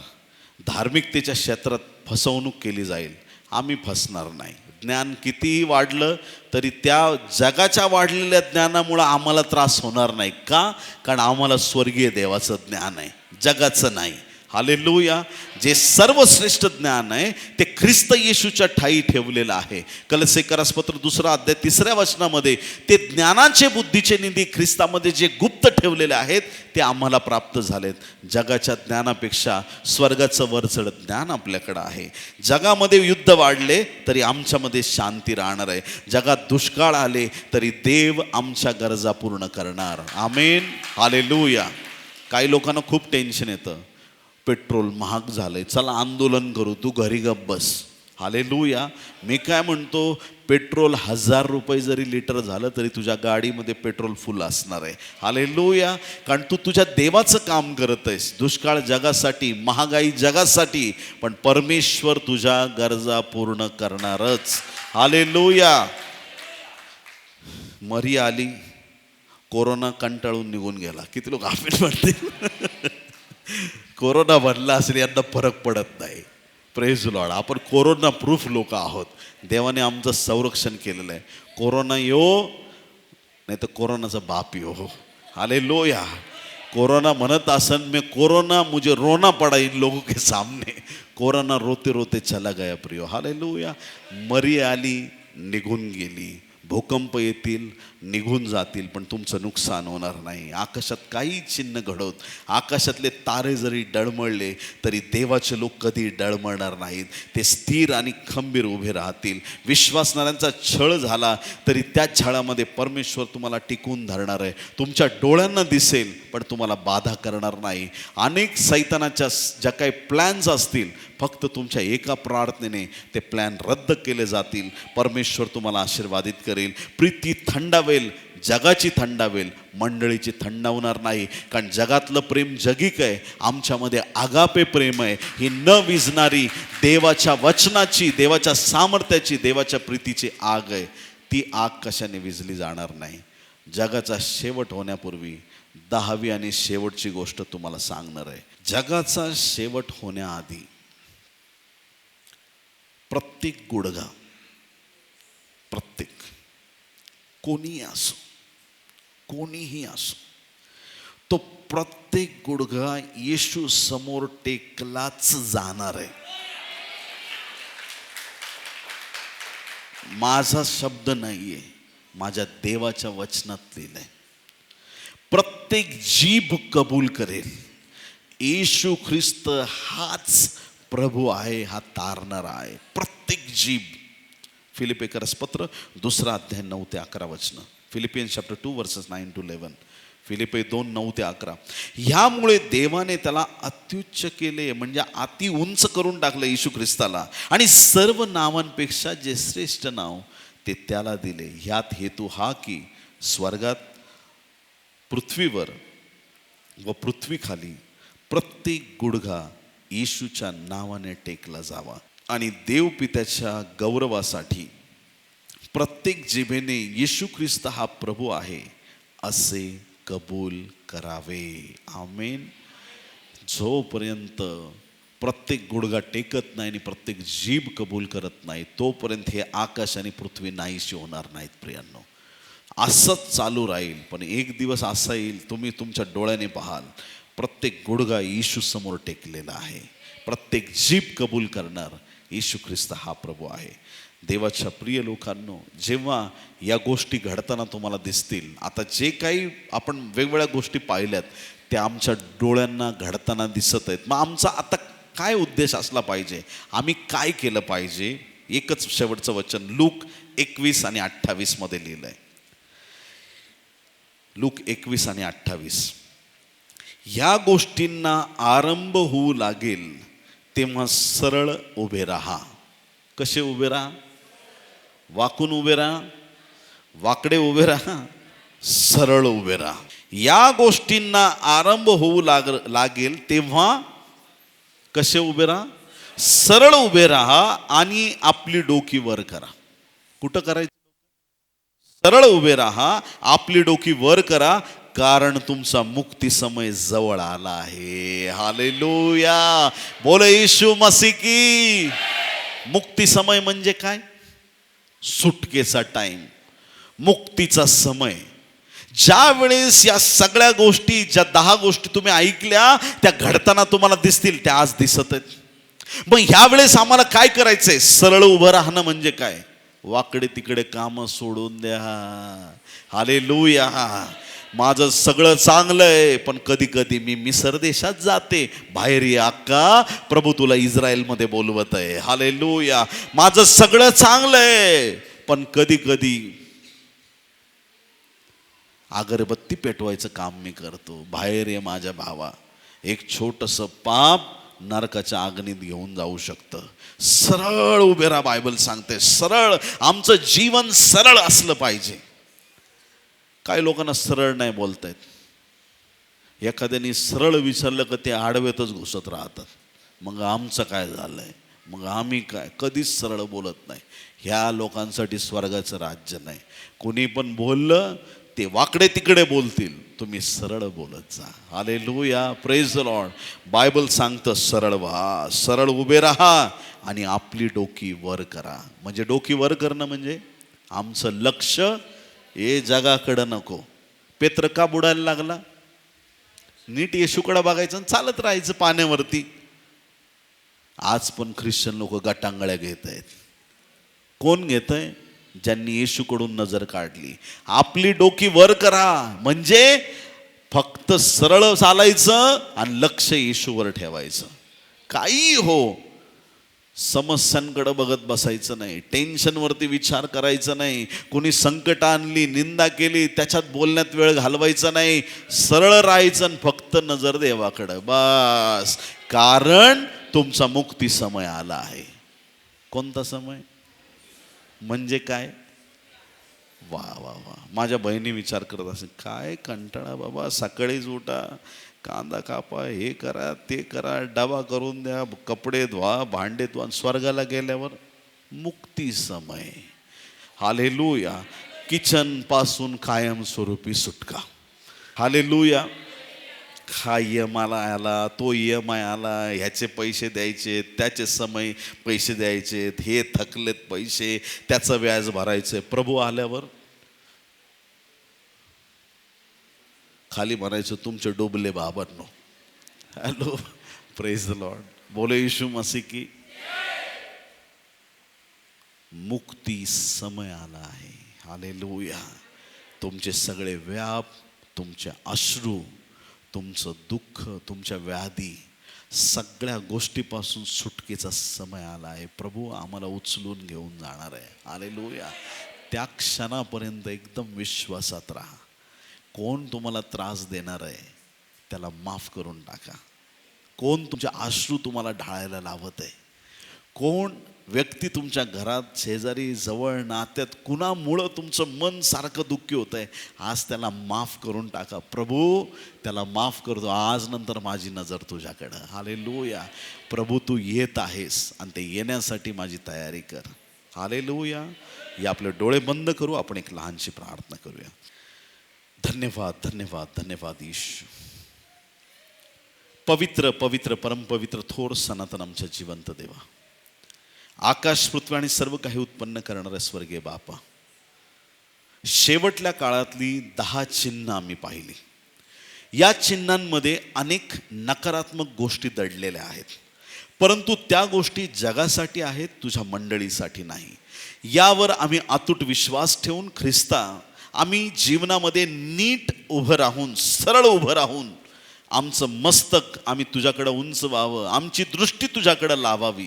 धार्मिकतेच्या क्षेत्रात फसवणूक केली जाईल, आम्ही फसणार नाही. ज्ञान कितीही वाढलं तरी त्या जगाच्या वाढलेल्या ज्ञानामुळं आम्हाला त्रास होणार नाही. का? कारण आम्हाला स्वर्गीय देवाचं ज्ञान आहे, जगाचं नाही. हालेलुया. जे सर्वश्रेष्ठ ज्ञान आहे ते ख्रिस्त येशूच्या ठायी ठेवलेलं आहे. कलसेकरासपत्र 2 अध्याय 3 वचनामध्ये ते ज्ञानाचे बुद्धीचे निधी ख्रिस्तामध्ये जे गुप्त ठेवलेले आहेत ते आम्हाला प्राप्त झालेत. जगाच्या ज्ञानापेक्षा स्वर्गाचं वरचढ ज्ञान आपल्याकडं आहे. जगामध्ये युद्ध वाढले तरी आमच्यामध्ये शांती राहणार आहे. जगात दुष्काळ आले तरी देव आमच्या गरजा पूर्ण करणार. आमेन. हालेलुया. काही लोकांना खूप टेन्शन येतं, पेट्रोल महाग झालंय, चला आंदोलन करू, तू घरी गप बस. हालेलुया. मी काय म्हणतो, पेट्रोल 1000 रुपये जरी लिटर झालं तरी तुझ्या गाडीमध्ये पेट्रोल फुल असणार आहे. हालेलुया. कारण तू तुझ्या देवाचं काम करत आहेस. दुष्काळ जगासाठी, महागाई जगासाठी, पण परमेश्वर तुझ्या गरजा पूर्ण करणारच. हालेलुया. मरी आली, कोरोना कंटाळून निघून गेला. किती लोक आमीन म्हणतील. कोरोना बनला असेल यांना फरक पडत नाही. Praise Lord. आपण कोरोना प्रूफ लोक आहोत. देवाने आमचं संरक्षण केलेलं आहे. कोरोना यो नाही तर कोरोनाचा बाप यो. हालेलुया. कोरोना म्हणत असन, मैं कोरोना मुझे रोना पड़ा इन लोगों के सामने. कोरोना रोते रोते चला गया प्रियो. हालेलुया. मरी आली, निघून गेली. भूकंप येतील, निघून जातील, पण तुमचं नुकसान होणार नाही. आकाशात काही चिन्ह घडवत, आकाशातले तारे जरी डळमळले तरी देवाचे लोक कधी डळमळणार नाहीत. ते स्थिर आणि खंबीर उभे राहतील. विश्वासणाऱ्यांचा छळ झाला तरी त्या छळामध्ये परमेश्वर तुम्हाला टिकून धरणार आहे. तुमच्या डोळ्यांना दिसेल पण तुम्हाला बाधा करणार नाही. अनेक सैतानाच्या ज्या काही प्लॅन्स असतील, फक्त तुमच्या एका प्रार्थनेने ते प्लॅन रद्द केले जातील. परमेश्वर तुम्हाला आशीर्वादित करेल. प्रीती थंडावेल, जगाची थंडावेल, मंडळीची थंडावणार नाही. कारण जगातलं प्रेम जगिक आहे, आमच्यामध्ये आगापे प्रेम आहे. ही न विझणारी देवाच्या वचनाची, देवाच्या सामर्थ्याची, देवाच्या प्रीतीची आग आहे. ती आग कशाने विझली जाणार नाही. जगाचा शेवट होण्यापूर्वी 10वी आणि शेवटची गोष्ट तुम्हाला सांगणार आहे. जगाचा शेवट होण्याआधी प्रत्येक गुडघा, प्रत्येक, कोणीही असो, कोणीही असो, तो प्रत्येक गुडघा येशू समोर टेकलाच जाणार आहे. माझा शब्द नाहीये, माझ्या देवाच्या वचनात लिहिलंय. प्रत्येक जीभ कबूल करेल येशू ख्रिस्त हाच प्रभू आहे, हा तारणारा आहे. प्रत्येक जीभ. फिलिपियन्स पत्र 2 अध्याय 9 ते 11 वचन. Philippines chapter 2 versus 9 to 11. Philippi 2 9 ते 11. ह्यामुळे देवाने त्याला अत्युच्च केले, म्हणजे अति उंच करून टाकलं येशू ख्रिस्ताला, आणि सर्व नावांपेक्षा जे श्रेष्ठ नाव ते त्याला दिले. ह्यात हेतू हा की स्वर्गात, पृथ्वीवर व पृथ्वीखाली प्रत्येक गुडघा येशूच्या नावाने टेकला जावा, आणि देव पित्याच्या गौरवासाठी प्रत्येक जिभेने येशू ख्रिस्त हा प्रभू आहे असे कबूल करावे. आमेन. जोपर्यंत प्रत्येक गुडघा टेकत नाही आणि प्रत्येक जीभ कबूल करत नाही, तोपर्यंत हे आकाश आणि पृथ्वी नाहीशी होणार नाहीत. प्रियांनो, असंच चालू राहील. पण एक दिवस असा येईल, तुम्ही तुमच्या डोळ्याने पाहाल, प्रत्येक गुडघा येशू समोर टेकलेला आहे. प्रत्येक जीभ कबूल करणार येशू ख्रिस्त हा प्रभू आहे. देवाच्या प्रिय लोकांनो, जेव्हा या गोष्टी घडताना तुम्हाला दिसतील, आता जे काही आपण वेगवेगळ्या गोष्टी पाहिल्यात त्या आमच्या डोळ्यांना घडताना दिसत आहेत. मग आमचा आता काय उद्देश असला पाहिजे, आम्ही काय केलं पाहिजे? एकच शेवटचं वचन लूक 21 आणि 28 मध्ये लिहिलंय. लूक 21 आणि 28. ह्या गोष्टींना आरंभ होऊ लागेल तेव्हा सरळ उभे राहा. कसे उभे राहा? वाकून उभे राहा, वाकडे उभे राहा, सरळ उभे राहा. या गोष्टींना आरंभ होऊ लागेल तेव्हा कसे उभे राहा? सरळ उभे राहा आणि आपली डोकी वर करा. कुठं करायचं? सरळ उभे राहा, आपली डोकी वर करा, कारण तुमचा मुक्ती समय जवळ आला आहे. हालेलुया. बोले येशू मसीह की. मुक्ती समय म्हणजे काय? सुटकेचा टाइम, मुक्तीचा समय. ज्या वेळेस या सगळ्या गोष्टी, ज्या 10 गोष्टी तुम्ही ऐकल्या त्या घडताना तुम्हाला दिसतील, त्या आज दिसत आहेत. मग ह्या वेळेस आम्हाला काय करायचंय? सरळ उभं राहणं म्हणजे काय? वाकडे तिकडे काम सोडून द्या. हालेलुया. माझं सगळं चांगलं आहे, पण कधी कधी मी मिसर देशात जाते. बाहेर ये अक्का, प्रभू तुला इस्रायलमध्ये बोलवत आहे. हालेलुया. माझं सगळं चांगलं आहे, पण कधी कधी अगरबत्ती पेटवायचं काम मी करतो. बाहेर ये माझ्या भावा. एक छोटंसं पाप नरकाच्या अग्नीत घेऊन जाऊ शकतं. सरळ उभे राहा. बायबल सांगते सरळ. आमचं जीवन सरळ असलं पाहिजे. काही लोकांना सरळ नाही बोलतायत. एखाद्याने सरळ विचारलं का ते आडवेतच घुसत राहतात. मग आमचं काय झालंय? मग आम्ही काय? कधीच सरळ बोलत नाही. ह्या लोकांसाठी स्वर्गाचं राज्य नाही. कोणी पण बोललं ते वाकडे तिकडे बोलतील, तुम्ही सरळ बोलत जा. Hallelujah. Praise the Lord. Bible सांगतं सरळ व्हा, सरळ उभे राहा आणि आपली डोकी वर करा. म्हणजे डोकी वर करणं म्हणजे आमचं लक्ष हे जगाकडं नको. पेत्र का बुडायला लागला? नीट येशूकडे बघायचं आणि चालत राहायचं पाण्यावरती. आज पण ख्रिश्चन लोक गटांगळ्या घेत आहेत. कोण घेत आहे? ज्यांनी येशूकडून नजर काढली. आपली डोकी वर करा म्हणजे फक्त सरळ चालायचं आणि लक्ष येशूवर ठेवायचं. काही हो, समस्यांकडे बघत बसायचं नाही. टेन्शनवरती विचार करायचं नाही. कोणी संकट आणली, निंदा केली, त्याच्यात बोलण्यात वेळ घालवायचा नाही. सरळ राहायचं आणि फक्त नजर देवाकडे बस. कारण तुमचा मुक्ती समय आला आहे. कोणता समय? म्हणजे काय? वा वा वा. माझ्या बहिणी विचार करत असेल, काय कंटाळा बाबा, सकाळीच उठा, कांदा कापा, हे करा, ते करा, डबा करून द्या, कपडे धुवा, भांडे धुवा. स्वर्गाला गेल्यावर मुक्ती समय. हालेलुया. किचन पासून कायमस्वरूपी सुटका. हालेलुया. हा EMI आला, तो EMI आला, ह्याचे पैसे द्यायचे, त्याचे समय पैसे द्यायचे, हे थकलेत पैसे, त्याचं व्याज भरायचं. प्रभू आल्यावर खाली म्हणायचं, तुमचे डुबले बाबांनो. हॅलो. Praise the Lord. बोले यीशु मसीह की. मुक्ती समय आला आहे. हालेलुया. तुमचे सगळे व्याप, तुमचे अश्रू, तुमचं दुःख, तुमच्या व्याधी, सगळ्या गोष्टीपासून सुटकेचा समय आला आहे. प्रभू आम्हाला उचलून घेऊन जाणार आहे. हालेलुया. त्या क्षणापर्यंत एकदम विश्वासात राहा. कोण तुम्हाला त्रास देणार आहे त्याला माफ करून टाका. कोण तुमच्या अश्रू तुम्हाला ढाळायला लावत आहे, कोण व्यक्ती तुमच्या घरात, शेजारी, जवळ, नात्यात कुणामुळं तुमचं मन सारखं दुःखी होतं आहे, आज त्याला माफ करून टाका. प्रभू त्याला माफ करतो. आज नंतर माझी नजर तुझ्याकडं. हालेलुया. प्रभू तू येत आहेस आणि ते येण्यासाठी माझी तयारी कर. हालेलुया. या आपले डोळे बंद करू. आपण एक लहानशी प्रार्थना करूया. धन्यवाद धन्यवाद धन्यवाद येशू. पवित्र पवित्र परमपवित्र थोर सनातन आमच्या जिवंत देवा, आकाश पृथ्वी आणि सर्व काही उत्पन्न करणाऱ्या स्वर्गीय बापा, शेवटल्या काळातली 10 चिन्ह आम्ही पाहिली. या चिन्हांमध्ये अनेक नकारात्मक गोष्टी दडलेल्या आहेत, परंतु त्या गोष्टी जगासाठी आहेत, तुझ्या मंडळीसाठी नाही. यावर आम्ही अतूट विश्वास ठेवून ख्रिस्ता आम्ही जीवनामध्ये नीट उभं राहून, सरळ उभं राहून आमचं मस्तक आम्ही तुझ्याकडं उंच व्हावं, आमची दृष्टी तुझ्याकडं लावावी,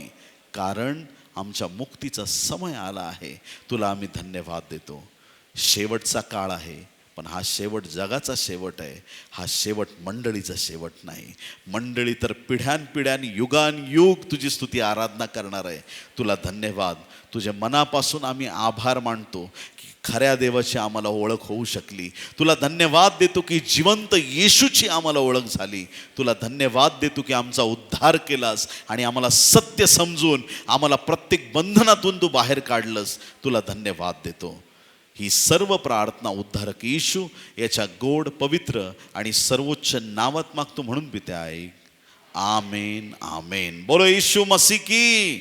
कारण आमच्या मुक्तीचा समय आला आहे. तुला आम्ही धन्यवाद देतो. शेवटचा काळ आहे, पण हा शेवट जगाचा शेवट आहे. हा शेवट मंडळीचा शेवट नाही. मंडळी तर पिढ्यानपिढ्यान युगानयुग तुझी स्तुती आराधना करणार आहे. तुला धन्यवाद. तुझ्या मनापासून आम्ही आभार मानतो की खऱ्या देवाची आम्हाला ओळख होऊ शकली. तुला धन्यवाद देतो की जिवंत येशूची आम्हाला ओळख झाली. तुला धन्यवाद देतो की आमचा उद्धार केलास आणि आम्हाला सत्य समजून आम्हाला प्रत्येक बंधनातून तू बाहेर काढलंस. तुला धन्यवाद देतो. ही सर्व प्रार्थना उद्धारक येशू याच्या गोड, पवित्र आणि सर्वोच्च नावात मागतो म्हणून पिते आहे. आमेन आमेन. बोलो येशू मसीह की.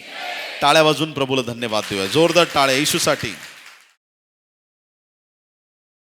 टाळ्या वाजून प्रभूला धन्यवाद देऊया. जोरदार टाळ्या येशूसाठी.